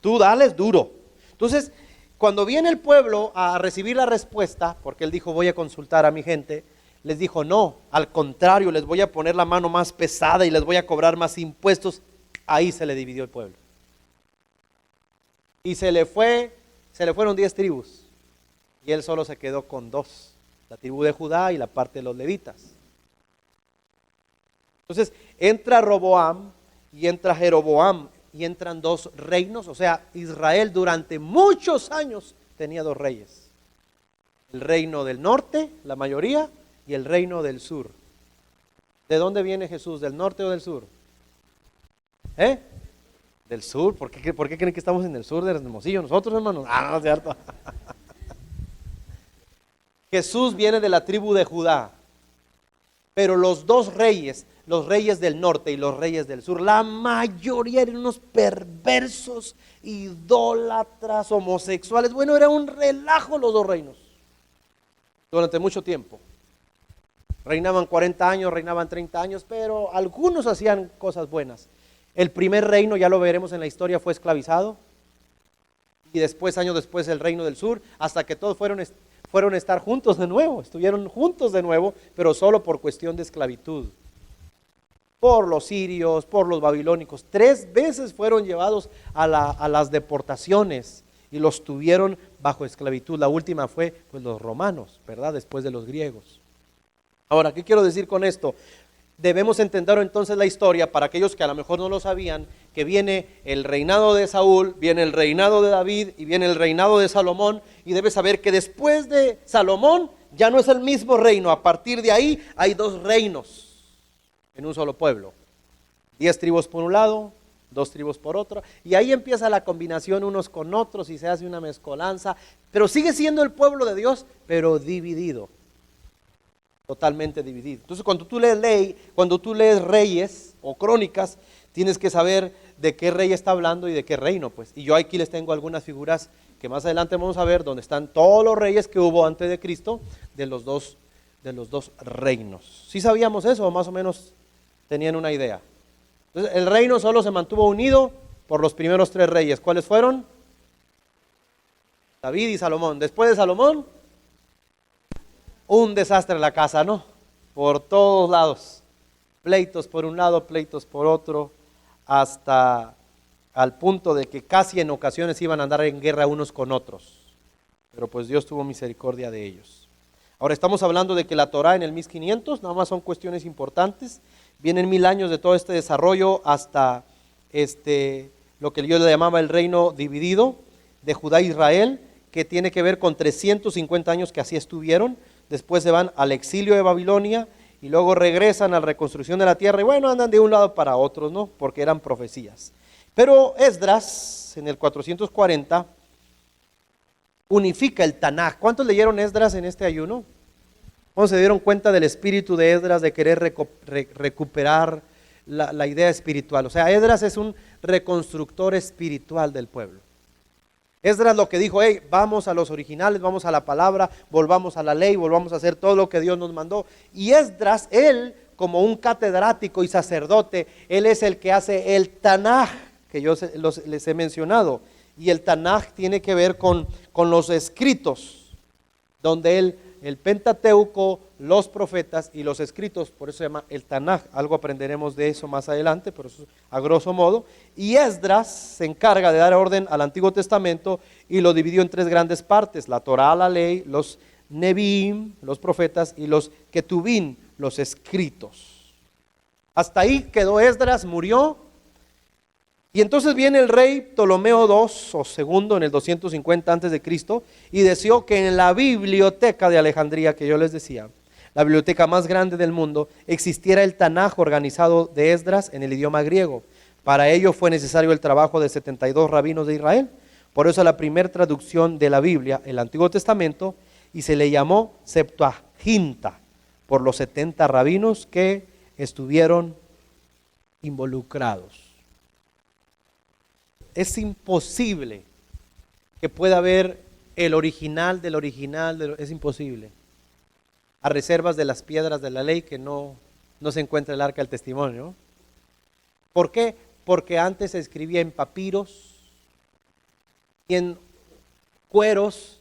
Tú dales duro. Entonces, cuando viene el pueblo a recibir la respuesta, porque él dijo, voy a consultar a mi gente, les dijo, no, al contrario, les voy a poner la mano más pesada y les voy a cobrar más impuestos. Ahí se le dividió el pueblo. Y se le fueron 10 tribus. Y él solo se quedó con 2, la tribu de Judá y la parte de los levitas. Entonces entra Roboam y entra Jeroboam y entran 2 reinos. O sea, Israel durante muchos años tenía 2 reyes. El reino del norte, la mayoría, y el reino del sur. ¿De dónde viene Jesús? ¿Del norte o del sur? Del sur. ¿Por qué creen que estamos en el sur de Hermosillo nosotros, hermanos? No es cierto. Jesús viene de la tribu de Judá, pero los 2 reyes, los reyes del norte y los reyes del sur, la mayoría eran unos perversos, idólatras, homosexuales. Bueno, era un relajo los 2 reinos, durante mucho tiempo. Reinaban 40 años, reinaban 30 años, pero algunos hacían cosas buenas. El primer reino, ya lo veremos en la historia, fue esclavizado, y después, años después, el reino del sur, hasta que todos fueron a estar juntos de nuevo, estuvieron juntos de nuevo, pero solo por cuestión de esclavitud. Por los sirios, por los babilónicos. 3 veces fueron llevados a las deportaciones y los tuvieron bajo esclavitud. La última fue pues los romanos, ¿verdad? Después de los griegos. Ahora, ¿qué quiero decir con esto? Debemos entender entonces la historia para aquellos que a lo mejor no lo sabían, que viene el reinado de Saúl, viene el reinado de David y viene el reinado de Salomón, y debes saber que después de Salomón ya no es el mismo reino. A partir de ahí hay 2 reinos en un solo pueblo. 10 tribus por un lado, 2 tribus por otro, y ahí empieza la combinación unos con otros y se hace una mezcolanza, pero sigue siendo el pueblo de Dios, pero dividido. Totalmente dividido. Entonces cuando tú lees Reyes o Crónicas, tienes que saber de qué rey está hablando y de qué reino, pues. Y yo aquí les tengo algunas figuras que más adelante vamos a ver, donde están todos los reyes que hubo antes de Cristo, de los dos reinos. ¿Sí sabíamos eso o más o menos tenían una idea? Entonces el reino solo se mantuvo unido por los primeros 3 reyes. ¿Cuáles fueron? David y Salomón. Después de Salomón, un desastre en la casa, ¿no? Por todos lados. Pleitos por un lado, pleitos por otro, hasta al punto de que casi en ocasiones iban a andar en guerra unos con otros. pero pues Dios tuvo misericordia de ellos. Ahora estamos hablando de que la Torá en el 1500, nada más son cuestiones importantes. Vienen 1000 años de todo este desarrollo hasta lo que yo le llamaba el reino dividido de Judá e Israel, que tiene que ver con 350 años que así estuvieron. Después se van al exilio de Babilonia y luego regresan a la reconstrucción de la tierra. Y bueno, andan de un lado para otro, ¿no? Porque eran profecías. Pero Esdras, en el 440, unifica el Tanaj. ¿Cuántos leyeron Esdras en este ayuno? ¿Cómo se dieron cuenta del espíritu de Esdras de querer recuperar la idea espiritual? O sea, Esdras es un reconstructor espiritual del pueblo. Esdras lo que dijo, hey, vamos a los originales, vamos a la palabra, volvamos a la ley, volvamos a hacer todo lo que Dios nos mandó. Y Esdras, él, como un catedrático y sacerdote, él es el que hace el Tanaj, que yo les he mencionado. Y el Tanaj tiene que ver con los escritos, donde el Pentateuco, los profetas y los escritos, por eso se llama el Tanaj. Algo aprenderemos de eso más adelante, pero eso a grosso modo. Y Esdras se encarga de dar orden al Antiguo Testamento y lo dividió en 3 grandes partes: la Torá, la ley, los Neviim, los profetas, y los Ketubim, los escritos. Hasta ahí quedó Esdras, murió. Y entonces viene el rey Ptolomeo II o segundo en el 250 a.C. y deseó que en la biblioteca de Alejandría, que yo les decía, la biblioteca más grande del mundo, existiera el Tanaj organizado de Esdras en el idioma griego. Para ello fue necesario el trabajo de 72 rabinos de Israel. Por eso la primera traducción de la Biblia, el Antiguo Testamento, y se le llamó Septuaginta, por los 70 rabinos que estuvieron involucrados. Es imposible que pueda haber el original del original, es imposible. A reservas de las piedras de la ley que no se encuentra el arca del testimonio. ¿Por qué? Porque antes se escribía en papiros y en cueros,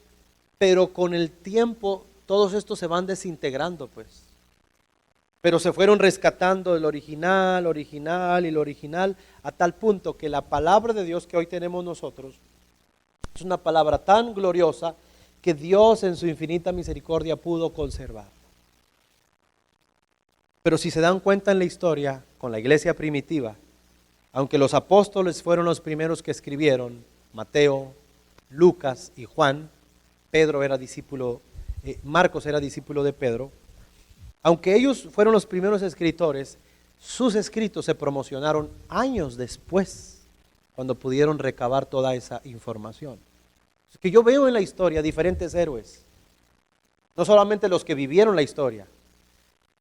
pero con el tiempo todos estos se van desintegrando, pues. Pero se fueron rescatando el original y lo original, a tal punto que la palabra de Dios que hoy tenemos nosotros es una palabra tan gloriosa que Dios en su infinita misericordia pudo conservar. Pero si se dan cuenta en la historia, con la iglesia primitiva, aunque los apóstoles fueron los primeros que escribieron, Mateo, Lucas y Juan, Marcos era discípulo de Pedro, aunque ellos fueron los primeros escritores, sus escritos se promocionaron años después, cuando pudieron recabar toda esa información. Es que yo veo en la historia diferentes héroes, no solamente los que vivieron la historia.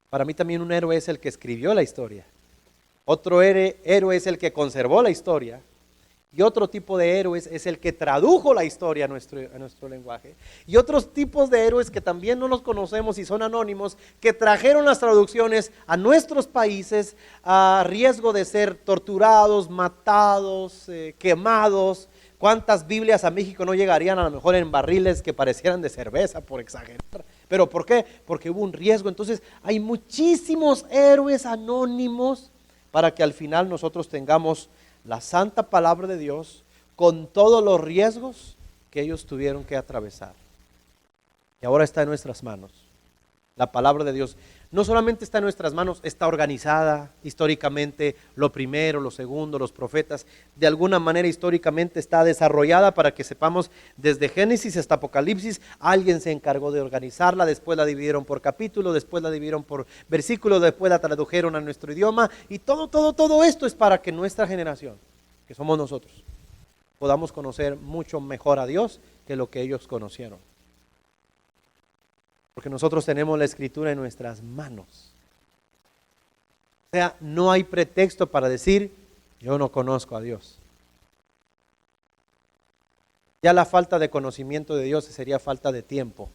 Para mí también un héroe es el que escribió la historia. Otro héroe es el que conservó la historia. Y otro tipo de héroes es el que tradujo la historia a nuestro lenguaje. Y otros tipos de héroes que también no los conocemos y son anónimos, que trajeron las traducciones a nuestros países a riesgo de ser torturados, matados, quemados. ¿Cuántas Biblias a México no llegarían a lo mejor en barriles que parecieran de cerveza, por exagerar? ¿Pero por qué? Porque hubo un riesgo. Entonces hay muchísimos héroes anónimos para que al final nosotros tengamos la santa palabra de Dios con todos los riesgos que ellos tuvieron que atravesar. Y ahora está en nuestras manos. La palabra de Dios no solamente está en nuestras manos, está organizada históricamente, lo primero, lo segundo, los profetas, de alguna manera históricamente está desarrollada para que sepamos desde Génesis hasta Apocalipsis. Alguien se encargó de organizarla, después la dividieron por capítulo, después la dividieron por versículo, después la tradujeron a nuestro idioma, y todo esto es para que nuestra generación, que somos nosotros, podamos conocer mucho mejor a Dios que lo que ellos conocieron. Porque nosotros tenemos la escritura en nuestras manos. O sea, no hay pretexto para decir, yo no conozco a Dios. Ya la falta de conocimiento de Dios sería falta de tiempo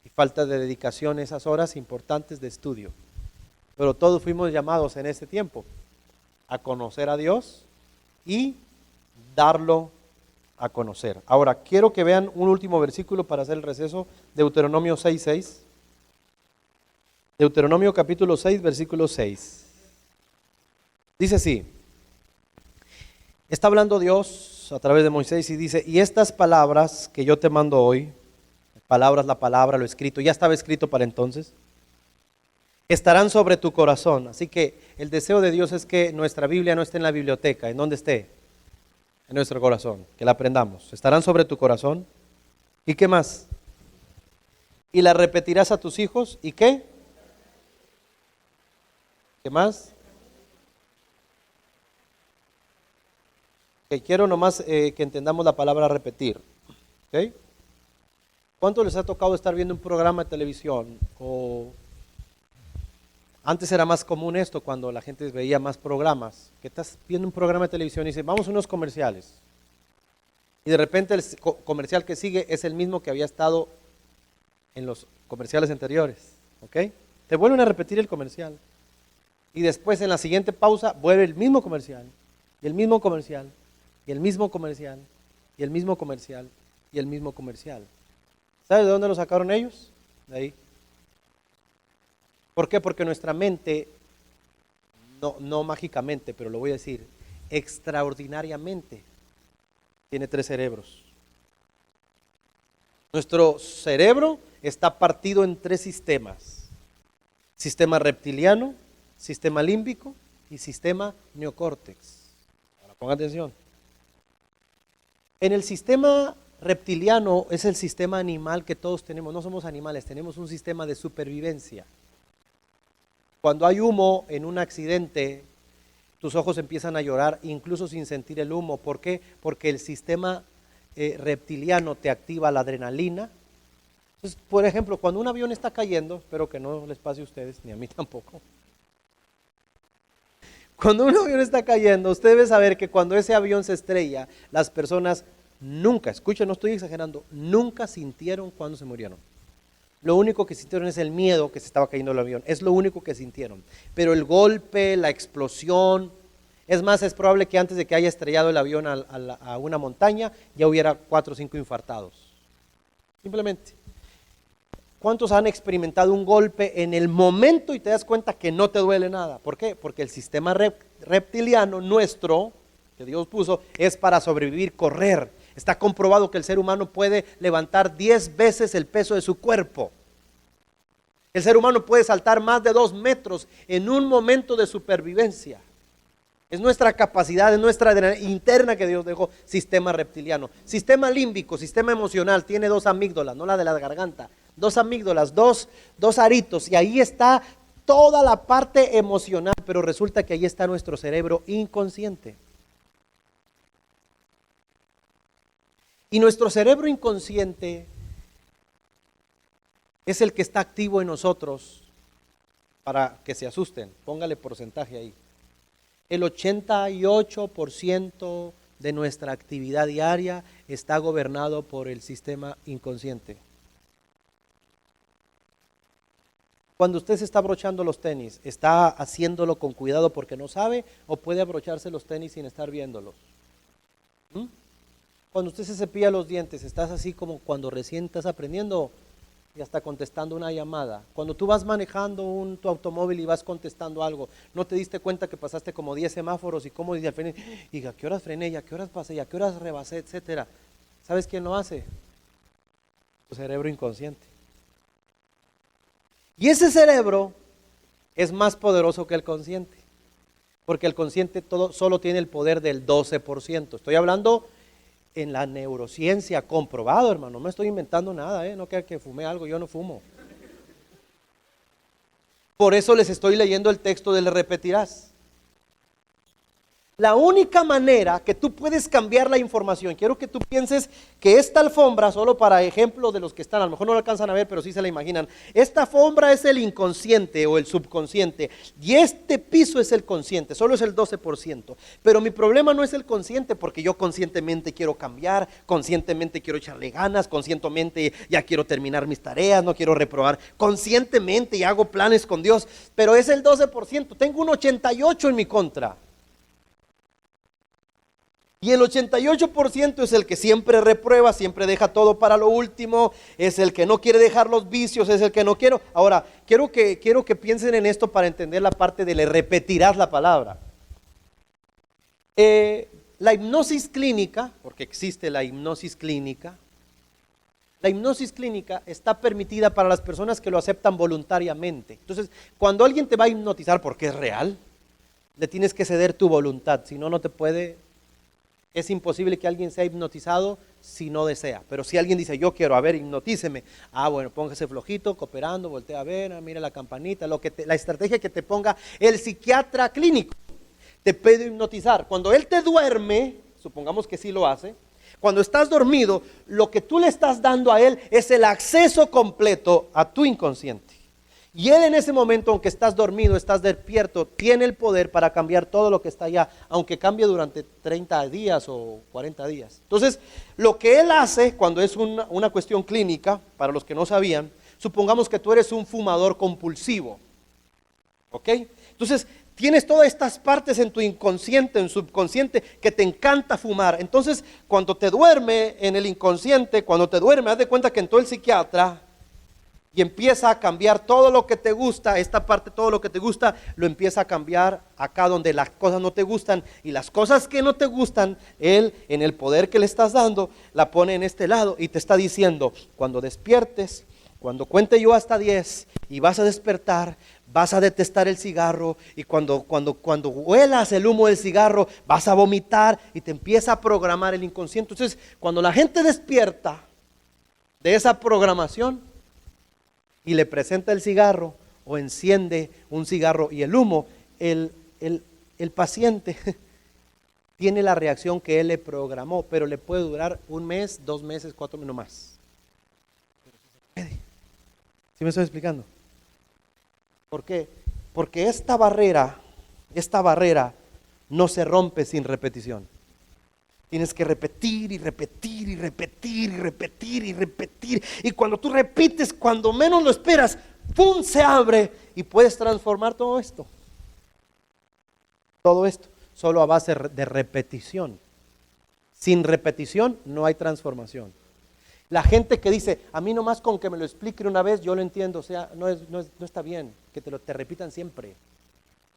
y falta de dedicación a esas horas importantes de estudio. Pero todos fuimos llamados en este tiempo a conocer a Dios y darlo a conocer. Ahora, quiero que vean un último versículo para hacer el receso, Deuteronomio 6:6. Deuteronomio capítulo 6, versículo 6. Dice así, está hablando Dios a través de Moisés y dice, y estas palabras que yo te mando hoy palabras, la palabra, lo escrito. Ya estaba escrito para entonces. Estarán sobre tu corazón. Así que el deseo de Dios es que nuestra Biblia no esté en la biblioteca. ¿En dónde esté? En nuestro corazón. Que la aprendamos. Estarán sobre tu corazón. ¿Y qué más? Y la repetirás a tus hijos. ¿Y qué? ¿Qué más? Que quiero nomás que entendamos la palabra repetir. ¿Ok? ¿Cuánto les ha tocado estar viendo un programa de televisión? O antes era más común esto cuando la gente veía más programas. Que estás viendo un programa de televisión y dice, vamos a unos comerciales. Y de repente el comercial que sigue es el mismo que había estado en los comerciales anteriores. ¿Ok? Te vuelven a repetir el comercial. Y después en la siguiente pausa vuelve el mismo comercial. Y el mismo comercial. Y el mismo comercial. Y el mismo comercial. Y el mismo comercial. ¿Sabes de dónde lo sacaron ellos? De ahí. ¿Por qué? Porque nuestra mente, no mágicamente, pero lo voy a decir, extraordinariamente, tiene 3 cerebros. Nuestro cerebro está partido en 3 sistemas. Sistema reptiliano, sistema límbico y sistema neocórtex. Ahora pongan atención. En el sistema reptiliano es el sistema animal que todos tenemos. No somos animales, tenemos un sistema de supervivencia. Cuando hay humo en un accidente, tus ojos empiezan a llorar incluso sin sentir el humo. ¿Por qué? Porque el sistema reptiliano te activa la adrenalina. Entonces, por ejemplo, cuando un avión está cayendo, espero que no les pase a ustedes, ni a mí tampoco. Cuando un avión está cayendo, usted debe saber que cuando ese avión se estrella, las personas nunca, escuchen, no estoy exagerando, nunca sintieron cuando se murieron. Lo único que sintieron es el miedo que se estaba cayendo el avión, es lo único que sintieron. Pero el golpe, la explosión, es más, es probable que antes de que haya estrellado el avión a una montaña, ya hubiera 4 o 5 infartados. Simplemente. ¿Cuántos han experimentado un golpe en el momento y te das cuenta que no te duele nada? ¿Por qué? Porque el sistema reptiliano nuestro, que Dios puso, es para sobrevivir, correr. Está comprobado que el ser humano puede levantar 10 veces el peso de su cuerpo. El ser humano puede saltar más de 2 metros en un momento de supervivencia. Es nuestra capacidad, es nuestra adrenalina interna que Dios dejó. Sistema reptiliano. Sistema límbico, sistema emocional, tiene 2 amígdalas, no la de la garganta. 2 amígdalas, dos aritos, y ahí está toda la parte emocional, pero resulta que ahí está nuestro cerebro inconsciente. Y nuestro cerebro inconsciente es el que está activo en nosotros para que se asusten. Póngale porcentaje ahí. El 88% de nuestra actividad diaria está gobernado por el sistema inconsciente. Cuando usted se está abrochando los tenis, ¿está haciéndolo con cuidado porque no sabe o puede abrocharse los tenis sin estar viéndolos? Cuando usted se cepilla los dientes, ¿estás así como cuando recién estás aprendiendo y hasta contestando una llamada? Cuando tú vas manejando tu automóvil y vas contestando algo, ¿no te diste cuenta que pasaste como 10 semáforos y cómo dice al frenar? Y a qué horas frené, y a qué horas pasé, y a qué horas rebasé, etcétera? ¿Sabes quién lo hace? Tu cerebro inconsciente. Y ese cerebro es más poderoso que el consciente, porque el consciente solo tiene el poder del 12%. Estoy hablando en la neurociencia, comprobado, hermano, no me estoy inventando nada, no crea que fumé algo, yo no fumo. Por eso les estoy leyendo el texto de le repetirás. La única manera que tú puedes cambiar la información, quiero que tú pienses que esta alfombra, solo para ejemplo de los que están, a lo mejor no la alcanzan a ver, pero sí se la imaginan, esta alfombra es el inconsciente o el subconsciente, y este piso es el consciente, solo es el 12%, pero mi problema no es el consciente, porque yo conscientemente quiero cambiar, conscientemente quiero echarle ganas, conscientemente ya quiero terminar mis tareas, no quiero reprobar, conscientemente y hago planes con Dios, pero es el 12%, tengo un 88% en mi contra. Y el 88% es el que siempre reprueba, siempre deja todo para lo último, es el que no quiere dejar los vicios, es el que no quiero. Ahora, quiero que piensen en esto para entender la parte de le repetirás la palabra. La hipnosis clínica, porque existe la hipnosis clínica, La hipnosis clínica está permitida para las personas que lo aceptan voluntariamente. Entonces, cuando alguien te va a hipnotizar porque es real, le tienes que ceder tu voluntad, si no, no te puede. Es imposible que alguien sea hipnotizado si no desea. Pero si alguien dice, yo quiero, a ver, hipnotíceme. Bueno, póngase flojito, cooperando, voltea a ver, mira la campanita, la estrategia que te ponga el psiquiatra clínico. Te puede hipnotizar. Cuando él te duerme, supongamos que sí lo hace, cuando estás dormido, lo que tú le estás dando a él es el acceso completo a tu inconsciente. Y él en ese momento, aunque estás dormido, estás despierto, tiene el poder para cambiar todo lo que está allá, aunque cambie durante 30 días o 40 días. Entonces, lo que él hace cuando es una cuestión clínica, para los que no sabían, supongamos que tú eres un fumador compulsivo, ¿ok? Entonces, tienes todas estas partes en tu inconsciente, en subconsciente, que te encanta fumar. Entonces, cuando te duerme en el inconsciente, cuando te duerme, haz de cuenta que entró el psiquiatra y empieza a cambiar todo lo que te gusta, esta parte, todo lo que te gusta, lo empieza a cambiar acá donde las cosas no te gustan, y las cosas que no te gustan, él, en el poder que le estás dando, la pone en este lado y te está diciendo, cuando despiertes, cuando cuente yo hasta 10 y vas a despertar, vas a detestar el cigarro, y cuando huelas el humo del cigarro vas a vomitar, y te empieza a programar el inconsciente. Entonces, cuando la gente despierta de esa programación y le presenta el cigarro o enciende un cigarro y el humo, el paciente tiene la reacción que él le programó, pero le puede durar 1 mes, 2 meses, 4 meses, no más. ¿Sí me estoy explicando? ¿Por qué? Porque esta barrera no se rompe sin repetición. Tienes que repetir y repetir y repetir y repetir y repetir. Y cuando tú repites, cuando menos lo esperas, ¡pum!, se abre y puedes transformar todo esto. Todo esto solo a base de repetición. Sin repetición no hay transformación. La gente que dice, a mí nomás con que me lo expliquen una vez, yo lo entiendo, o sea, no está bien que te repitan siempre.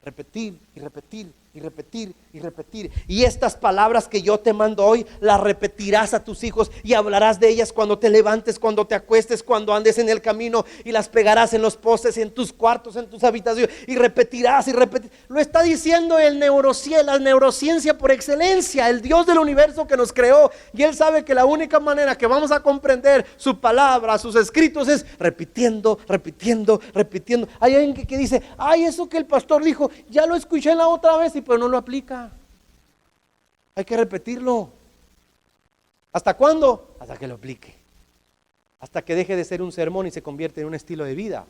Repetir y repetir y repetir y repetir. Y estas palabras que yo te mando hoy, las repetirás a tus hijos y hablarás de ellas cuando te levantes, cuando te acuestes, cuando andes en el camino, y las pegarás en los postes, en tus cuartos, en tus habitaciones, y repetirás y repetirás. Lo está diciendo la neurociencia por excelencia, el Dios del universo que nos creó, y Él sabe que la única manera que vamos a comprender su palabra, sus escritos, es repitiendo, repitiendo, repitiendo. Hay alguien que dice, eso que el pastor dijo, ya lo escuché la otra vez, pero no lo aplica. Hay que repetirlo. ¿Hasta cuándo? Hasta que lo aplique. Hasta que deje de ser un sermón y se convierte en un estilo de vida.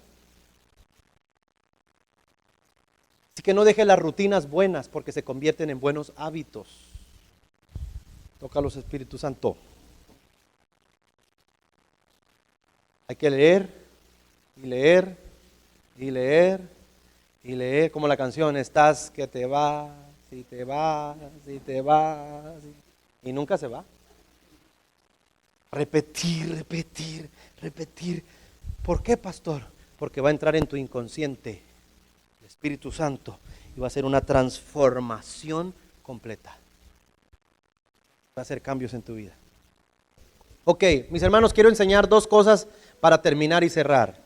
Así que no deje las rutinas buenas, porque se convierten en buenos hábitos. Toca los Espíritu Santo. Hay que leer y leer y leer y leer, como la canción, estás que te vas, y te vas, y te vas, y nunca se va. Repetir, repetir, repetir. ¿Por qué, pastor? Porque va a entrar en tu inconsciente el Espíritu Santo y va a hacer una transformación completa. Va a hacer cambios en tu vida. Ok, mis hermanos, quiero enseñar 2 cosas para terminar y cerrar.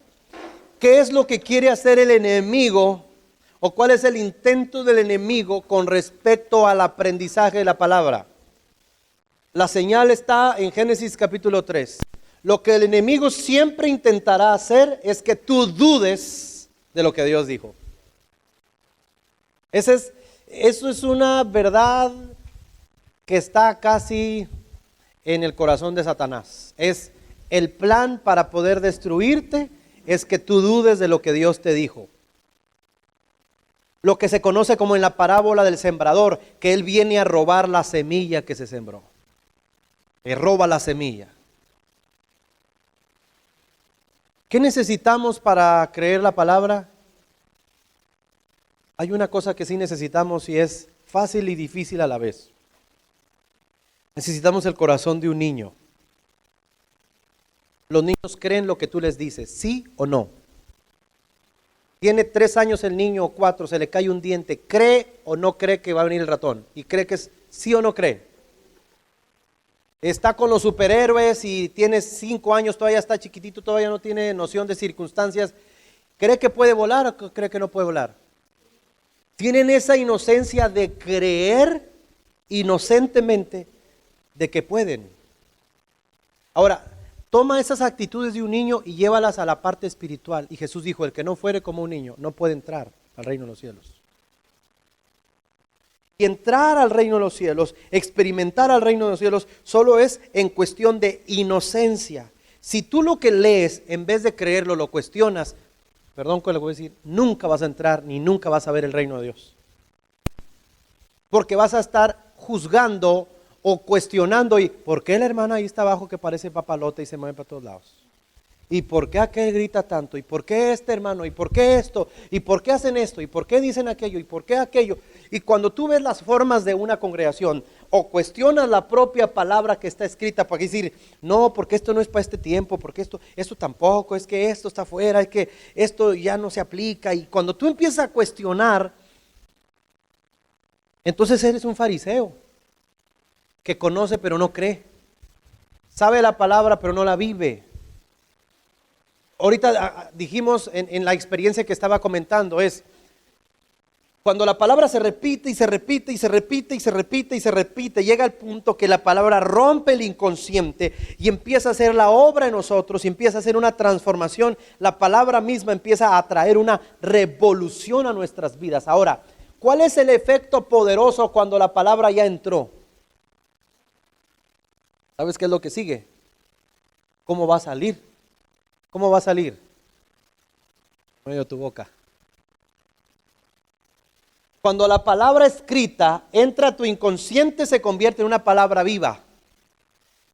¿Qué es lo que quiere hacer el enemigo, o cuál es el intento del enemigo con respecto al aprendizaje de la palabra? La señal está en Génesis capítulo 3. Lo que el enemigo siempre intentará hacer es que tú dudes de lo que Dios dijo. Eso es una verdad que está casi en el corazón de Satanás. Es el plan para poder destruirte, es que tú dudes de lo que Dios te dijo. Lo que se conoce como en la parábola del sembrador, que él viene a robar la semilla que se sembró. Él roba la semilla. ¿Qué necesitamos para creer la palabra? Hay una cosa que sí necesitamos, y es fácil y difícil a la vez. Necesitamos el corazón de un niño. Los niños creen lo que tú les dices, ¿sí o no? Tiene 3 años el niño o 4, se le cae un diente, ¿cree o no cree que va a venir el ratón? Y cree que es sí o no cree. está con los superhéroes y tiene 5 años, todavía está chiquitito, todavía no tiene noción de circunstancias, ¿cree que puede volar o cree que no puede volar? Tienen esa inocencia de creer inocentemente de que pueden. Ahora, toma esas actitudes de un niño y llévalas a la parte espiritual. Y Jesús dijo, el que no fuere como un niño no puede entrar al reino de los cielos. Y entrar al reino de los cielos, experimentar al reino de los cielos, solo es en cuestión de inocencia. Si tú lo que lees, en vez de creerlo, lo cuestionas, perdón que le voy a decir, nunca vas a entrar ni nunca vas a ver el reino de Dios. Porque vas a estar juzgando o cuestionando, y ¿por qué la hermana ahí está abajo que parece papalote y se mueve para todos lados? ¿Y por qué aquel grita tanto? ¿Y por qué este hermano? ¿Y por qué esto? ¿Y por qué hacen esto? ¿Y por qué dicen aquello? ¿Y por qué aquello? Y cuando tú ves las formas de una congregación o cuestionas la propia palabra que está escrita para decir, no, porque esto no es para este tiempo, porque esto tampoco, es que esto está fuera, es que esto ya no se aplica. Y cuando tú empiezas a cuestionar, entonces eres un fariseo que conoce pero no cree, sabe la palabra pero no la vive. Ahorita dijimos en la experiencia que estaba comentando, es cuando la palabra se repite y se repite y se repite y se repite y se repite, llega al punto que la palabra rompe el inconsciente y empieza a hacer la obra en nosotros y empieza a hacer una transformación. La palabra misma empieza a traer una revolución a nuestras vidas. Ahora, ¿cuál es el efecto poderoso cuando la palabra ya entró? ¿Sabes qué es lo que sigue? ¿Cómo va a salir? ¿Cómo va a salir? Medio tu boca. Cuando la palabra escrita entra a tu inconsciente, se convierte en una palabra viva.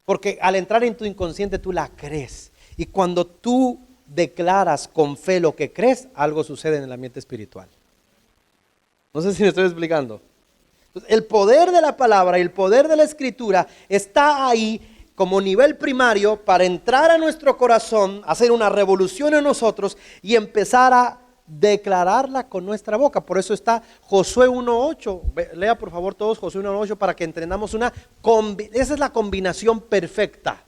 Porque al entrar en tu inconsciente tú la crees. Y cuando tú declaras con fe lo que crees, algo sucede en el ambiente espiritual. No sé si me estoy explicando. El poder de la palabra y el poder de la escritura está ahí como nivel primario para entrar a nuestro corazón, hacer una revolución en nosotros y empezar a declararla con nuestra boca. Por eso está Josué 1:8. Lea por favor todos Josué 1:8 para que entendamos esa es la combinación perfecta.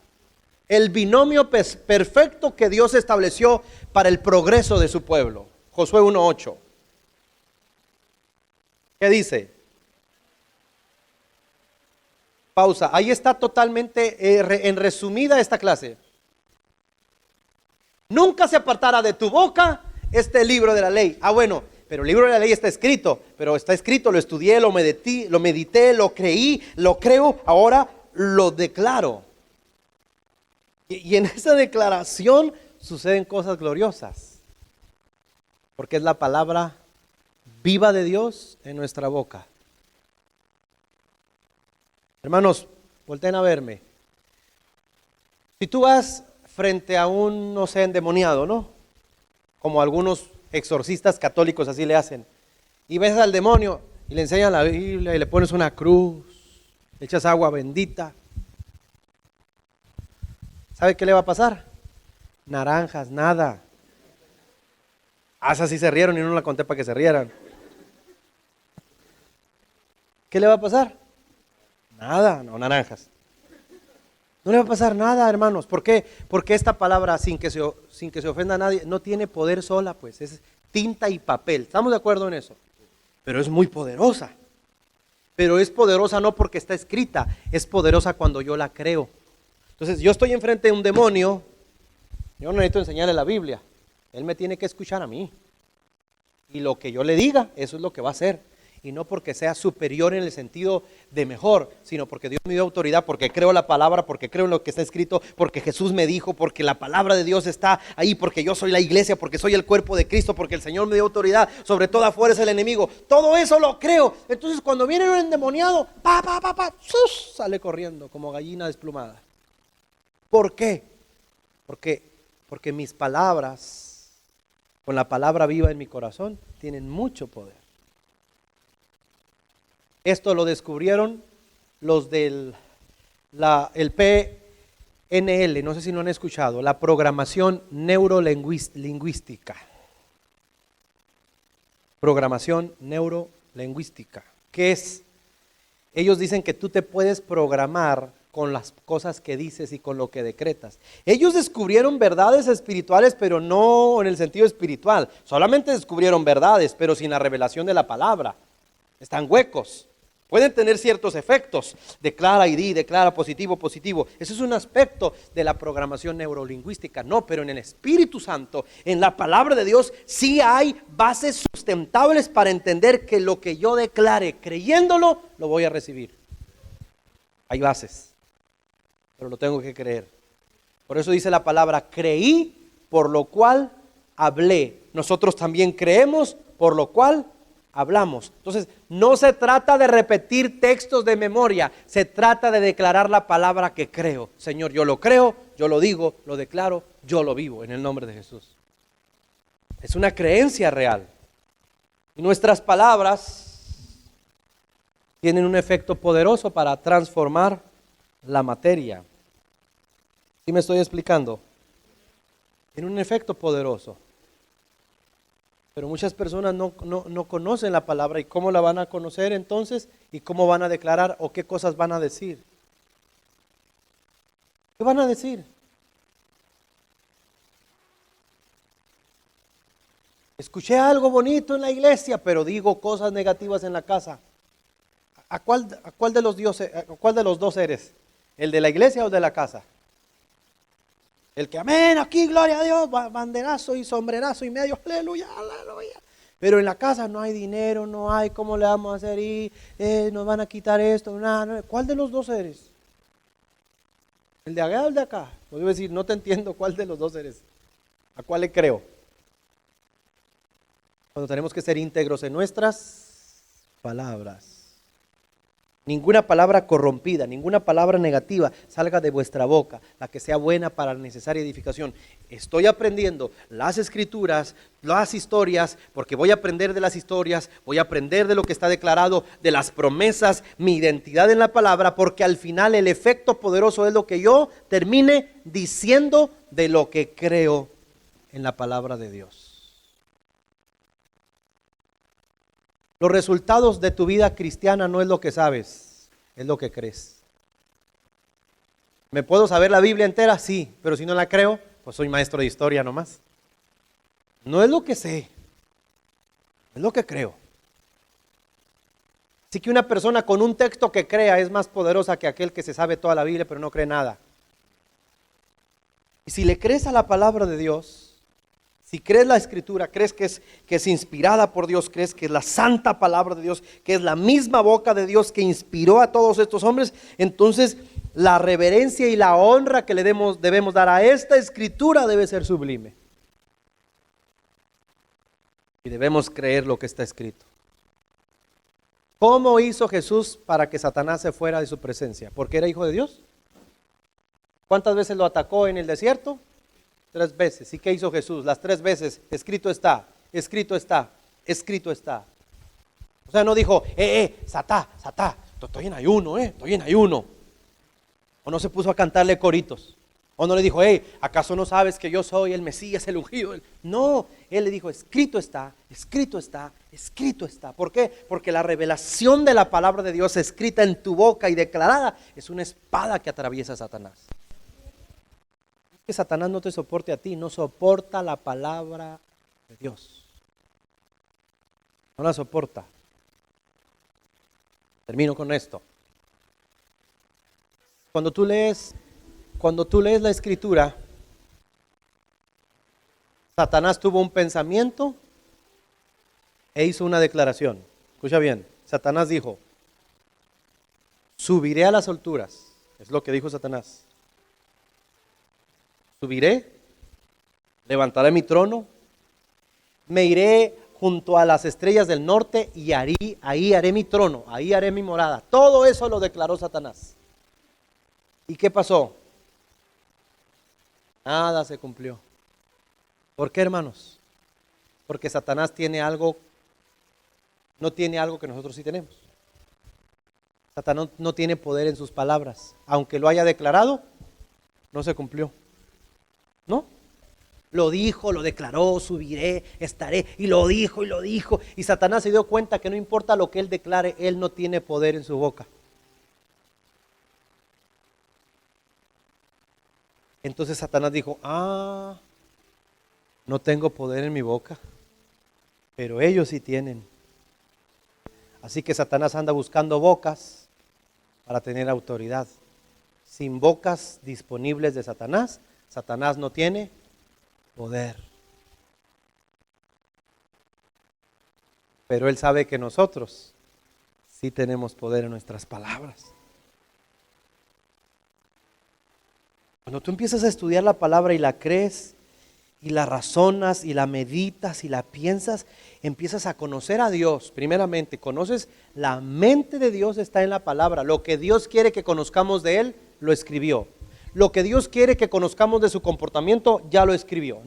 El binomio perfecto que Dios estableció para el progreso de su pueblo. Josué 1:8. ¿Qué dice? Pausa. Ahí está totalmente en resumida esta clase. Nunca se apartará de tu boca este libro de la ley. Bueno, pero el libro de la ley está escrito. Pero está escrito, lo estudié, lo medité, lo creí, lo creo, ahora lo declaro. Y en esa declaración suceden cosas gloriosas. Porque es la palabra viva de Dios en nuestra boca. Hermanos, volteen a verme. Si tú vas frente a un, no sé, endemoniado, ¿no? Como algunos exorcistas católicos así le hacen. Y ves al demonio y le enseñan la Biblia y le pones una cruz, le echas agua bendita. ¿Sabe qué le va a pasar? Naranjas, nada. Así se rieron y no la conté para que se rieran. ¿Qué le va a pasar? Nada, no naranjas. No le va a pasar nada, hermanos. ¿Por qué? Porque esta palabra, sin que se ofenda a nadie, no tiene poder sola, pues. Es tinta y papel. ¿Estamos de acuerdo en eso? Pero es muy poderosa. Pero es poderosa no porque está escrita, es poderosa cuando yo la creo. Entonces, yo estoy enfrente de un demonio, yo no necesito enseñarle la Biblia. Él me tiene que escuchar a mí. Y lo que yo le diga, eso es lo que va a hacer. Y no porque sea superior en el sentido de mejor, sino porque Dios me dio autoridad, porque creo la palabra, porque creo en lo que está escrito, porque Jesús me dijo, porque la palabra de Dios está ahí, porque yo soy la iglesia, porque soy el cuerpo de Cristo, porque el Señor me dio autoridad sobre toda fuerza del enemigo. Todo eso lo creo. Entonces cuando viene un endemoniado, ¡sus! Sale corriendo como gallina desplumada. ¿Por qué? Porque mis palabras, con la palabra viva en mi corazón, tienen mucho poder. Esto lo descubrieron los del el PNL, no sé si lo han escuchado, la programación neurolingüística. Programación neurolingüística. ¿Qué es? Ellos dicen que tú te puedes programar con las cosas que dices y con lo que decretas. Ellos descubrieron verdades espirituales, pero no en el sentido espiritual. Solamente descubrieron verdades, pero sin la revelación de la palabra. Están huecos. Pueden tener ciertos efectos. Declara y di, declara positivo, positivo. Eso es un aspecto de la programación neurolingüística. No, pero en el Espíritu Santo, en la palabra de Dios, sí hay bases sustentables para entender que lo que yo declare creyéndolo, lo voy a recibir. Hay bases, pero lo tengo que creer. Por eso dice la palabra, creí, por lo cual hablé. Nosotros también creemos, por lo cual hablamos. Entonces, no se trata de repetir textos de memoria, se trata de declarar la palabra que creo. Señor, yo lo creo, yo lo digo, lo declaro, yo lo vivo en el nombre de Jesús. Es una creencia real. Y nuestras palabras tienen un efecto poderoso para transformar la materia. ¿Sí me estoy explicando? Tiene un efecto poderoso. Pero muchas personas no conocen la palabra. ¿Y cómo la van a conocer entonces? ¿Y cómo van a declarar? ¿O qué cosas van a decir? ¿Qué van a decir? Escuché algo bonito en la iglesia, pero digo cosas negativas en la casa. ¿A cuál de los dos eres? ¿El de la iglesia o de la casa? El que amén, aquí gloria a Dios, banderazo y sombrerazo y medio, aleluya, aleluya. Pero en la casa no hay dinero, no hay, ¿cómo le vamos a hacer? Y nos van a quitar esto, nada. ¿Cuál de los dos eres? ¿El de allá o el de acá? Pues iba a decir, no te entiendo cuál de los dos eres. ¿A cuál le creo? Cuando tenemos que ser íntegros en nuestras palabras. Ninguna palabra corrompida, ninguna palabra negativa salga de vuestra boca, la que sea buena para la necesaria edificación. Estoy aprendiendo las escrituras, las historias, porque voy a aprender de las historias, voy a aprender de lo que está declarado, de las promesas, mi identidad en la palabra, porque al final el efecto poderoso es lo que yo termine diciendo de lo que creo en la palabra de Dios. Los resultados de tu vida cristiana no es lo que sabes, es lo que crees. ¿Me puedo saber la Biblia entera? Sí, pero si no la creo, pues soy maestro de historia nomás. No es lo que sé, es lo que creo. Así que una persona con un texto que crea es más poderosa que aquel que se sabe toda la Biblia pero no cree nada. Y si le crees a la palabra de Dios, si crees la escritura, crees que es inspirada por Dios, crees que es la santa palabra de Dios, que es la misma boca de Dios que inspiró a todos estos hombres, entonces la reverencia y la honra que le debemos dar a esta escritura debe ser sublime. Y debemos creer lo que está escrito. ¿Cómo hizo Jesús para que Satanás se fuera de su presencia? ¿Porque era hijo de Dios? ¿Cuántas veces lo atacó en el desierto? 3 veces. ¿Y qué hizo Jesús? Las 3 veces, escrito está, escrito está, escrito está. O sea, no dijo, Satá, estoy en ayuno, estoy en ayuno. O no se puso a cantarle coritos. O no le dijo, ¿acaso no sabes que yo soy el Mesías, el ungido? No, él le dijo, escrito está, escrito está, escrito está. ¿Por qué? Porque la revelación de la palabra de Dios escrita en tu boca y declarada es una espada que atraviesa a Satanás. Que Satanás no te soporte a ti, no soporta la palabra de Dios. No la soporta. Termino con esto. Cuando tú lees la escritura, Satanás tuvo un pensamiento e hizo una declaración. Escucha bien, Satanás dijo, subiré a las alturas. Es lo que dijo Satanás. Subiré, levantaré mi trono, me iré junto a las estrellas del norte y ahí haré mi trono, ahí haré mi morada. Todo eso lo declaró Satanás. ¿Y qué pasó? Nada se cumplió. ¿Por qué, hermanos? Porque Satanás no tiene algo que nosotros sí tenemos. Satanás no tiene poder en sus palabras. Aunque lo haya declarado, no se cumplió. ¿No? Lo dijo, lo declaró, subiré, estaré, y lo dijo, y lo dijo. Y Satanás se dio cuenta que no importa lo que él declare, él no tiene poder en su boca. Entonces Satanás dijo, no tengo poder en mi boca, pero ellos sí tienen. Así que Satanás anda buscando bocas para tener autoridad. Sin bocas disponibles de Satanás, Satanás no tiene poder. Pero él sabe que nosotros sí tenemos poder en nuestras palabras. Cuando tú empiezas a estudiar la palabra y la crees, y la razonas, y la meditas, y la piensas, empiezas a conocer a Dios. Primeramente, conoces la mente de Dios está en la palabra. Lo que Dios quiere que conozcamos de Él, lo escribió. Lo que Dios quiere que conozcamos de su comportamiento, ya lo escribió.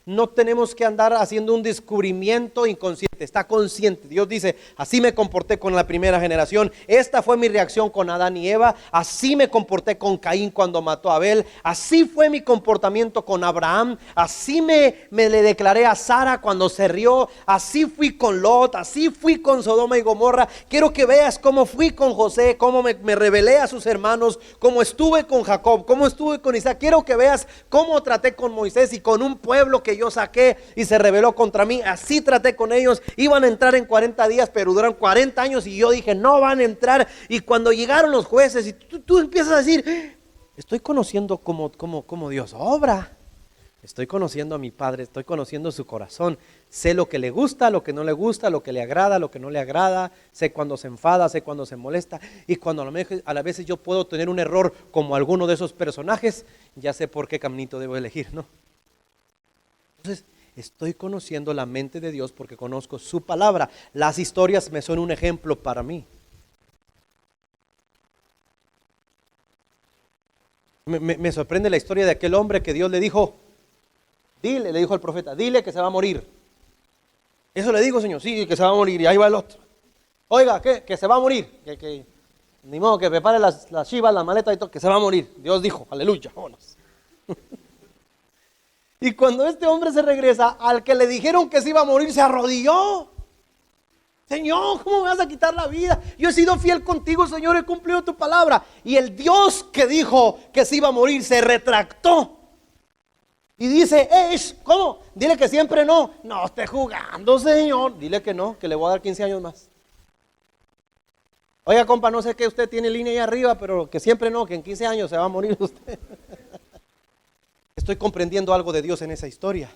No tenemos que andar haciendo un descubrimiento inconsciente, está consciente. Dios dice, así me comporté con la primera generación, esta fue mi reacción con Adán y Eva, así me comporté con Caín cuando mató a Abel, así fue mi comportamiento con Abraham, así me le declaré a Sara cuando se rió, así fui con Lot, así fui con Sodoma y Gomorra. Quiero que veas cómo fui con José, cómo me rebelé a sus hermanos, cómo estuve con Jacob, cómo estuve con Isaac. Quiero que veas cómo traté con Moisés y con un pueblo que yo saqué y se rebeló contra mí. Así traté con ellos. Iban a entrar en 40 días, pero duran 40 años y yo dije, no van a entrar. Y cuando llegaron los jueces y tú empiezas a decir, estoy conociendo cómo Dios obra. Estoy conociendo a mi Padre, estoy conociendo su corazón. Sé lo que le gusta, lo que no le gusta, lo que le agrada, lo que no le agrada. Sé cuando se enfada, sé cuando se molesta. Y cuando a la veces yo puedo tener un error como alguno de esos personajes, ya sé por qué caminito debo elegir, ¿no? Entonces, estoy conociendo la mente de Dios porque conozco su palabra. Las historias me son un ejemplo para mí. Me sorprende la historia de aquel hombre que Dios le dijo, le dijo al profeta, dile que se va a morir. Eso le digo, Señor, sí, que se va a morir. Y ahí va el otro. Oiga, que se va a morir. Que ni modo que prepare las chivas, la maleta y todo, que se va a morir. Dios dijo, aleluya, vámonos. Y cuando este hombre se regresa, al que le dijeron que se iba a morir, se arrodilló. Señor, ¿cómo me vas a quitar la vida? Yo he sido fiel contigo, Señor, he cumplido tu palabra. Y el Dios que dijo que se iba a morir se retractó. Y dice, ¿cómo? Dile que siempre no. No esté jugando, Señor. Dile que no, que le voy a dar 15 años más. Oiga, compa, no sé qué usted tiene línea ahí arriba, pero que siempre no, que en 15 años se va a morir usted. Estoy comprendiendo algo de Dios en esa historia.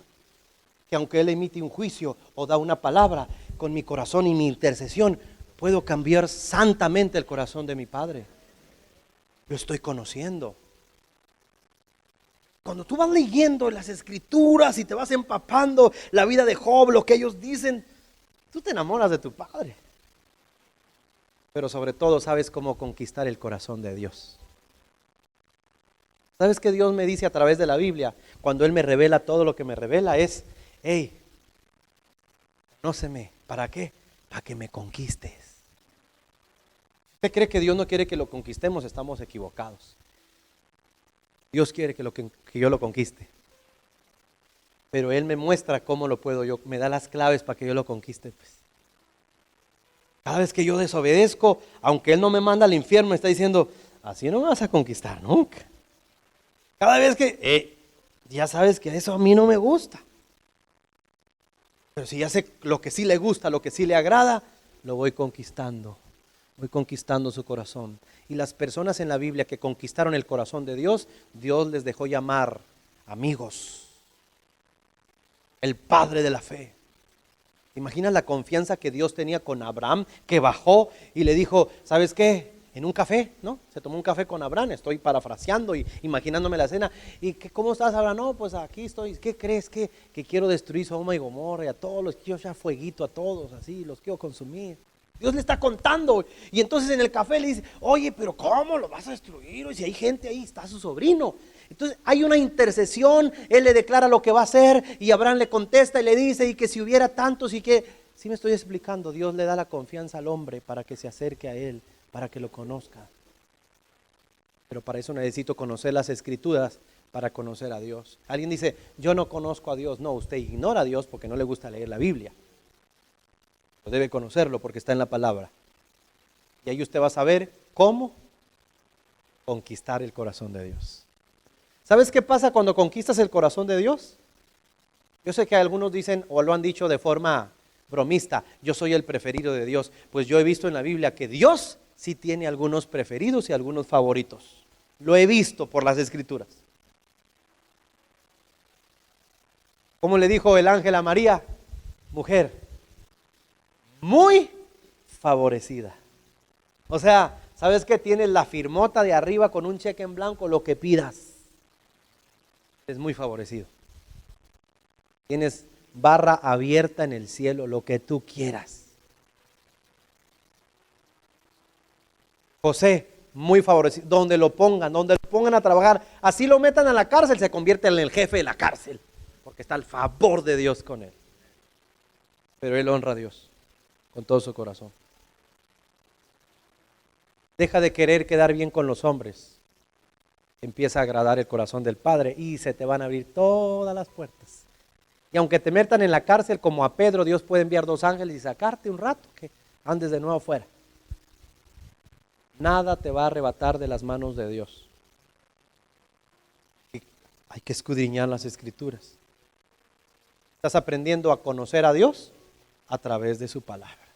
Que aunque Él emite un juicio o da una palabra, con mi corazón y mi intercesión, puedo cambiar santamente el corazón de mi Padre. Lo estoy conociendo. Cuando tú vas leyendo las escrituras y te vas empapando la vida de Job, lo que ellos dicen, tú te enamoras de tu Padre. Pero sobre todo sabes cómo conquistar el corazón de Dios. ¿Sabes qué Dios me dice a través de la Biblia? Cuando Él me revela todo lo que me revela es, hey, conóceme. ¿Para qué? Para que me conquistes. ¿Usted cree que Dios no quiere que lo conquistemos? Estamos equivocados. Dios quiere que yo lo conquiste. Pero Él me muestra cómo lo puedo yo, me da las claves para que yo lo conquiste. Pues. Cada vez que yo desobedezco, aunque Él no me manda al infierno, me está diciendo, así no me vas a conquistar nunca. Cada vez que, ya sabes que eso a mí no me gusta. Pero si ya sé lo que sí le gusta, lo que sí le agrada, lo voy conquistando. Voy conquistando su corazón. Y las personas en la Biblia que conquistaron el corazón de Dios, Dios les dejó llamar amigos. El padre de la fe. ¿Imaginas la confianza que Dios tenía con Abraham? Que bajó y le dijo, ¿sabes qué? En un café, ¿no? Se tomó un café con Abraham, estoy parafraseando y imaginándome la escena. ¿Y cómo estás, Abraham? No, pues aquí estoy. ¿Qué crees? Que quiero destruir Sodoma y Gomorra y a todos los quiero echar fueguito a todos, así, los quiero consumir. Dios le está contando. Y entonces en el café le dice, oye, pero ¿cómo lo vas a destruir? O si hay gente ahí, está su sobrino. Entonces hay una intercesión, él le declara lo que va a hacer y Abraham le contesta y le dice, y que si hubiera tantos y que, sí me estoy explicando, Dios le da la confianza al hombre para que se acerque a él, para que lo conozca. Pero para eso necesito conocer las escrituras para conocer a Dios. Alguien dice, yo no conozco a Dios. No, usted ignora a Dios porque no le gusta leer la Biblia. Pues debe conocerlo porque está en la palabra. Y ahí usted va a saber cómo conquistar el corazón de Dios. ¿Sabes qué pasa cuando conquistas el corazón de Dios? Yo sé que algunos dicen o lo han dicho de forma bromista, yo soy el preferido de Dios. Pues yo he visto en la Biblia que Dios sí tiene algunos preferidos y algunos favoritos. Lo he visto por las Escrituras. Como le dijo el ángel a María, mujer, muy favorecida. O sea, ¿sabes qué? Tienes la firmota de arriba con un cheque en blanco, lo que pidas. Es muy favorecido. Tienes barra abierta en el cielo, lo que tú quieras. José, muy favorecido. Donde lo pongan a trabajar, así lo metan a la cárcel, se convierte en el jefe de la cárcel, porque está al favor de Dios con él. Pero él honra a Dios con todo su corazón. Deja de querer quedar bien con los hombres. Empieza a agradar el corazón del Padre y se te van a abrir todas las puertas. Y aunque te metan en la cárcel como a Pedro, Dios puede enviar 2 ángeles y sacarte un rato, que andes de nuevo afuera. Nada te va a arrebatar de las manos de Dios. Y hay que escudriñar las Escrituras. Estás aprendiendo a conocer a Dios a través de su palabra.